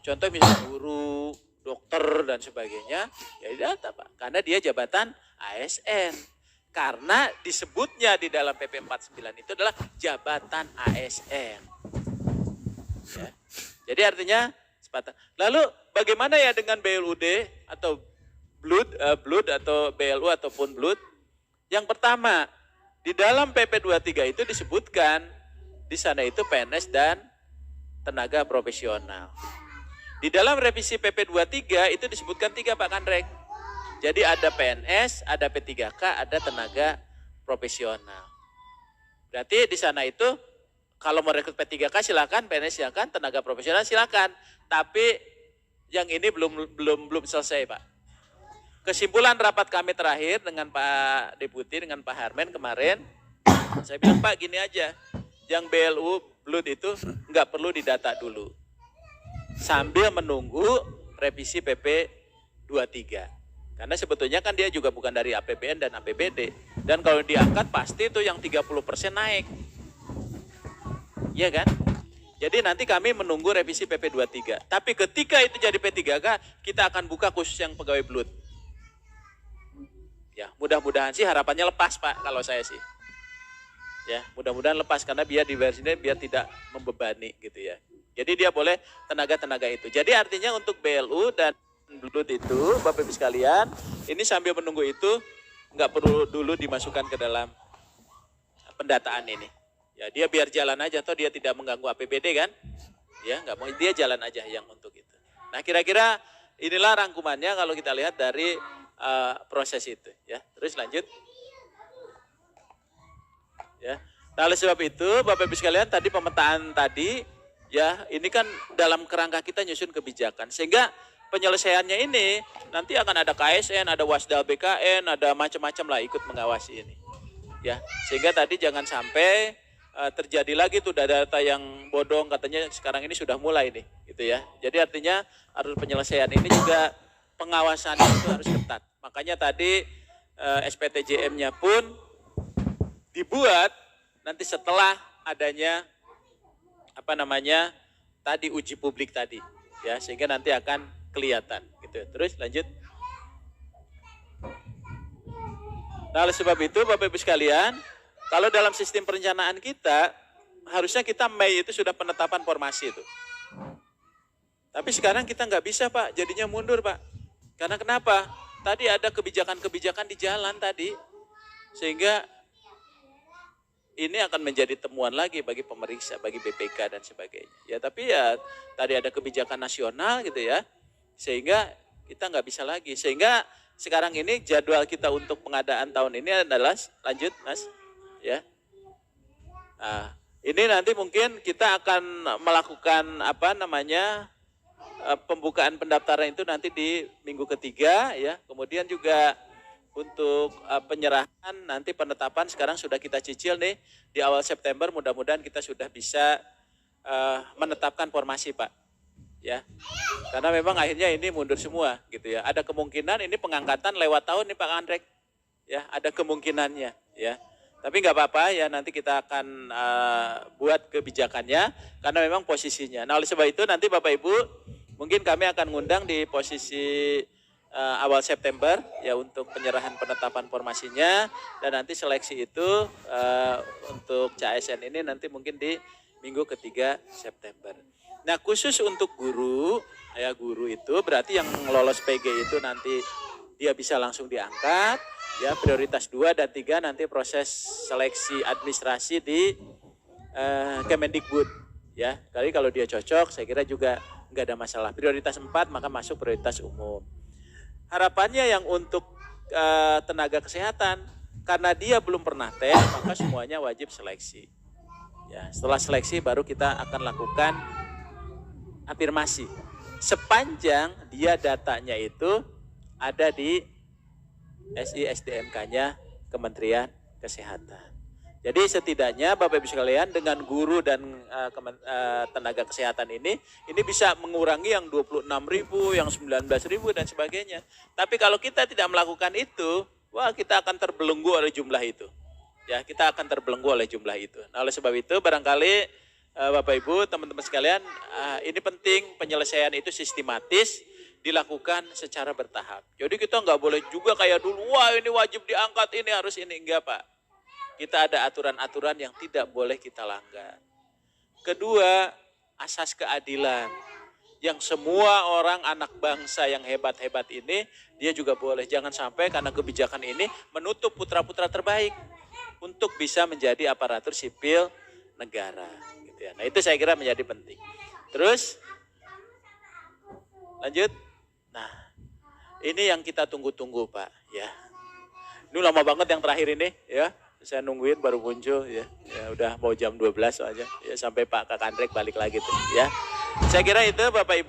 Contoh misalnya guru, dokter dan sebagainya, ya didata Pak. Karena dia jabatan ASN. Karena disebutnya di dalam PP 49 itu adalah jabatan ASN. Ya. Jadi artinya sepatah. Lalu bagaimana ya dengan BLUD atau BLUD atau BLU ataupun BLUD? Yang pertama, di dalam PP 23 itu disebutkan di sana itu PNS dan tenaga profesional. Di dalam revisi PP 23 itu disebutkan 3 Pak Kanrek. Jadi ada PNS, ada P3K, ada tenaga profesional. Berarti di sana itu kalau mau rekrut P3K silakan, PNS silakan, tenaga profesional silakan. Tapi yang ini belum selesai Pak. Kesimpulan rapat kami terakhir dengan Pak Deputi, dengan Pak Harmen kemarin, saya bilang Pak gini aja, yang BLU, BLUD itu nggak perlu didata dulu. Sambil menunggu revisi PP 23. Karena sebetulnya kan dia juga bukan dari APBN dan APBD. Dan kalau diangkat pasti itu yang 30% naik. Iya kan? Jadi nanti kami menunggu revisi PP 23. Tapi ketika itu jadi P3K, kita akan buka khusus yang pegawai BLUD. Ya, mudah-mudahan sih harapannya lepas Pak kalau saya sih. Ya, mudah-mudahan lepas karena biar di versinya biar tidak membebani gitu ya. Jadi dia boleh tenaga-tenaga itu. Jadi artinya untuk BLU dan BLUD itu, Bapak Ibu sekalian, ini sambil menunggu itu nggak perlu dulu dimasukkan ke dalam pendataan ini. Ya dia biar jalan aja, atau dia tidak mengganggu APBD kan? Ya nggak mau, dia jalan aja yang untuk itu. Nah kira-kira inilah rangkumannya kalau kita lihat dari proses itu. Ya terus lanjut. Ya. Nah, oleh sebab itu Bapak Ibu sekalian tadi pemetaan tadi ya ini kan dalam kerangka kita nyusun kebijakan sehingga penyelesaiannya ini nanti akan ada KSN, ada Wasdal BKN, ada macam-macam lah ikut mengawasi ini. Ya, sehingga tadi jangan sampai terjadi lagi tuh data yang bodong katanya sekarang ini sudah mulai nih gitu ya. Jadi artinya harus penyelesaian ini juga pengawasannya itu harus ketat. Makanya tadi SPTJM-nya pun dibuat nanti setelah adanya tadi uji publik tadi ya sehingga nanti akan kelihatan gitu. Terus lanjut. Nah, oleh sebab itu Bapak Ibu sekalian, kalau dalam sistem perencanaan kita harusnya kita Mei itu sudah penetapan formasi itu. Tapi sekarang kita nggak bisa Pak, jadinya mundur Pak. Karena kenapa? Tadi ada kebijakan-kebijakan di jalan tadi sehingga ini akan menjadi temuan lagi bagi pemeriksa, bagi BPK dan sebagainya. Ya tapi ya tadi ada kebijakan nasional gitu ya, sehingga kita nggak bisa lagi. Sehingga sekarang ini jadwal kita untuk pengadaan tahun ini adalah, lanjut Mas, ya. Nah, ini nanti mungkin kita akan melakukan pembukaan pendaftaran itu nanti di minggu ketiga ya. Kemudian juga untuk penyerahan nanti penetapan sekarang sudah kita cicil nih di awal September, mudah-mudahan kita sudah bisa menetapkan formasi Pak ya, karena memang akhirnya ini mundur semua gitu ya. Ada kemungkinan ini pengangkatan lewat tahun nih Pak Andrek ya, ada kemungkinannya ya, tapi nggak apa-apa ya, nanti kita akan buat kebijakannya karena memang posisinya. Nah oleh sebab itu nanti Bapak Ibu mungkin kami akan ngundang di posisi awal September ya untuk penyerahan penetapan formasinya, dan nanti seleksi itu untuk CASN ini nanti mungkin di minggu ketiga September. Nah khusus untuk guru ya, guru itu berarti yang lolos PG itu nanti dia bisa langsung diangkat ya, prioritas 2 dan 3 nanti proses seleksi administrasi di Kemendikbud ya. Kali kalau dia cocok saya kira juga nggak ada masalah. Prioritas 4 maka masuk prioritas umum. Harapannya yang untuk tenaga kesehatan, karena dia belum pernah tes, maka semuanya wajib seleksi. Ya, setelah seleksi baru kita akan lakukan afirmasi. Sepanjang dia datanya itu ada di SI-SDMK-nya Kementerian Kesehatan. Jadi setidaknya Bapak Ibu sekalian dengan guru dan tenaga kesehatan ini bisa mengurangi yang 26.000, yang 19.000 dan sebagainya. Tapi kalau kita tidak melakukan itu, wah kita akan terbelenggu oleh jumlah itu. Ya, kita akan terbelenggu oleh jumlah itu. Nah, oleh sebab itu barangkali Bapak Ibu, teman-teman sekalian, ini penting penyelesaian itu sistematis dilakukan secara bertahap. Jadi kita nggak boleh juga kayak dulu, wah ini wajib diangkat, ini harus ini, enggak Pak. Kita ada aturan-aturan yang tidak boleh kita langgar. Kedua, asas keadilan. Yang semua orang anak bangsa yang hebat-hebat ini, dia juga boleh. Jangan sampai karena kebijakan ini menutup putra-putra terbaik untuk bisa menjadi aparatur sipil negara. Gitu ya. Nah itu saya kira menjadi penting. Terus, lanjut. Nah, ini yang kita tunggu-tunggu Pak. Ya. Ini lama banget yang terakhir ini ya. Saya nungguin baru muncul ya. Ya udah mau jam 12 aja ya, sampai Pak Kak Andrek balik lagi tuh ya. Saya kira itu Bapak Ibu.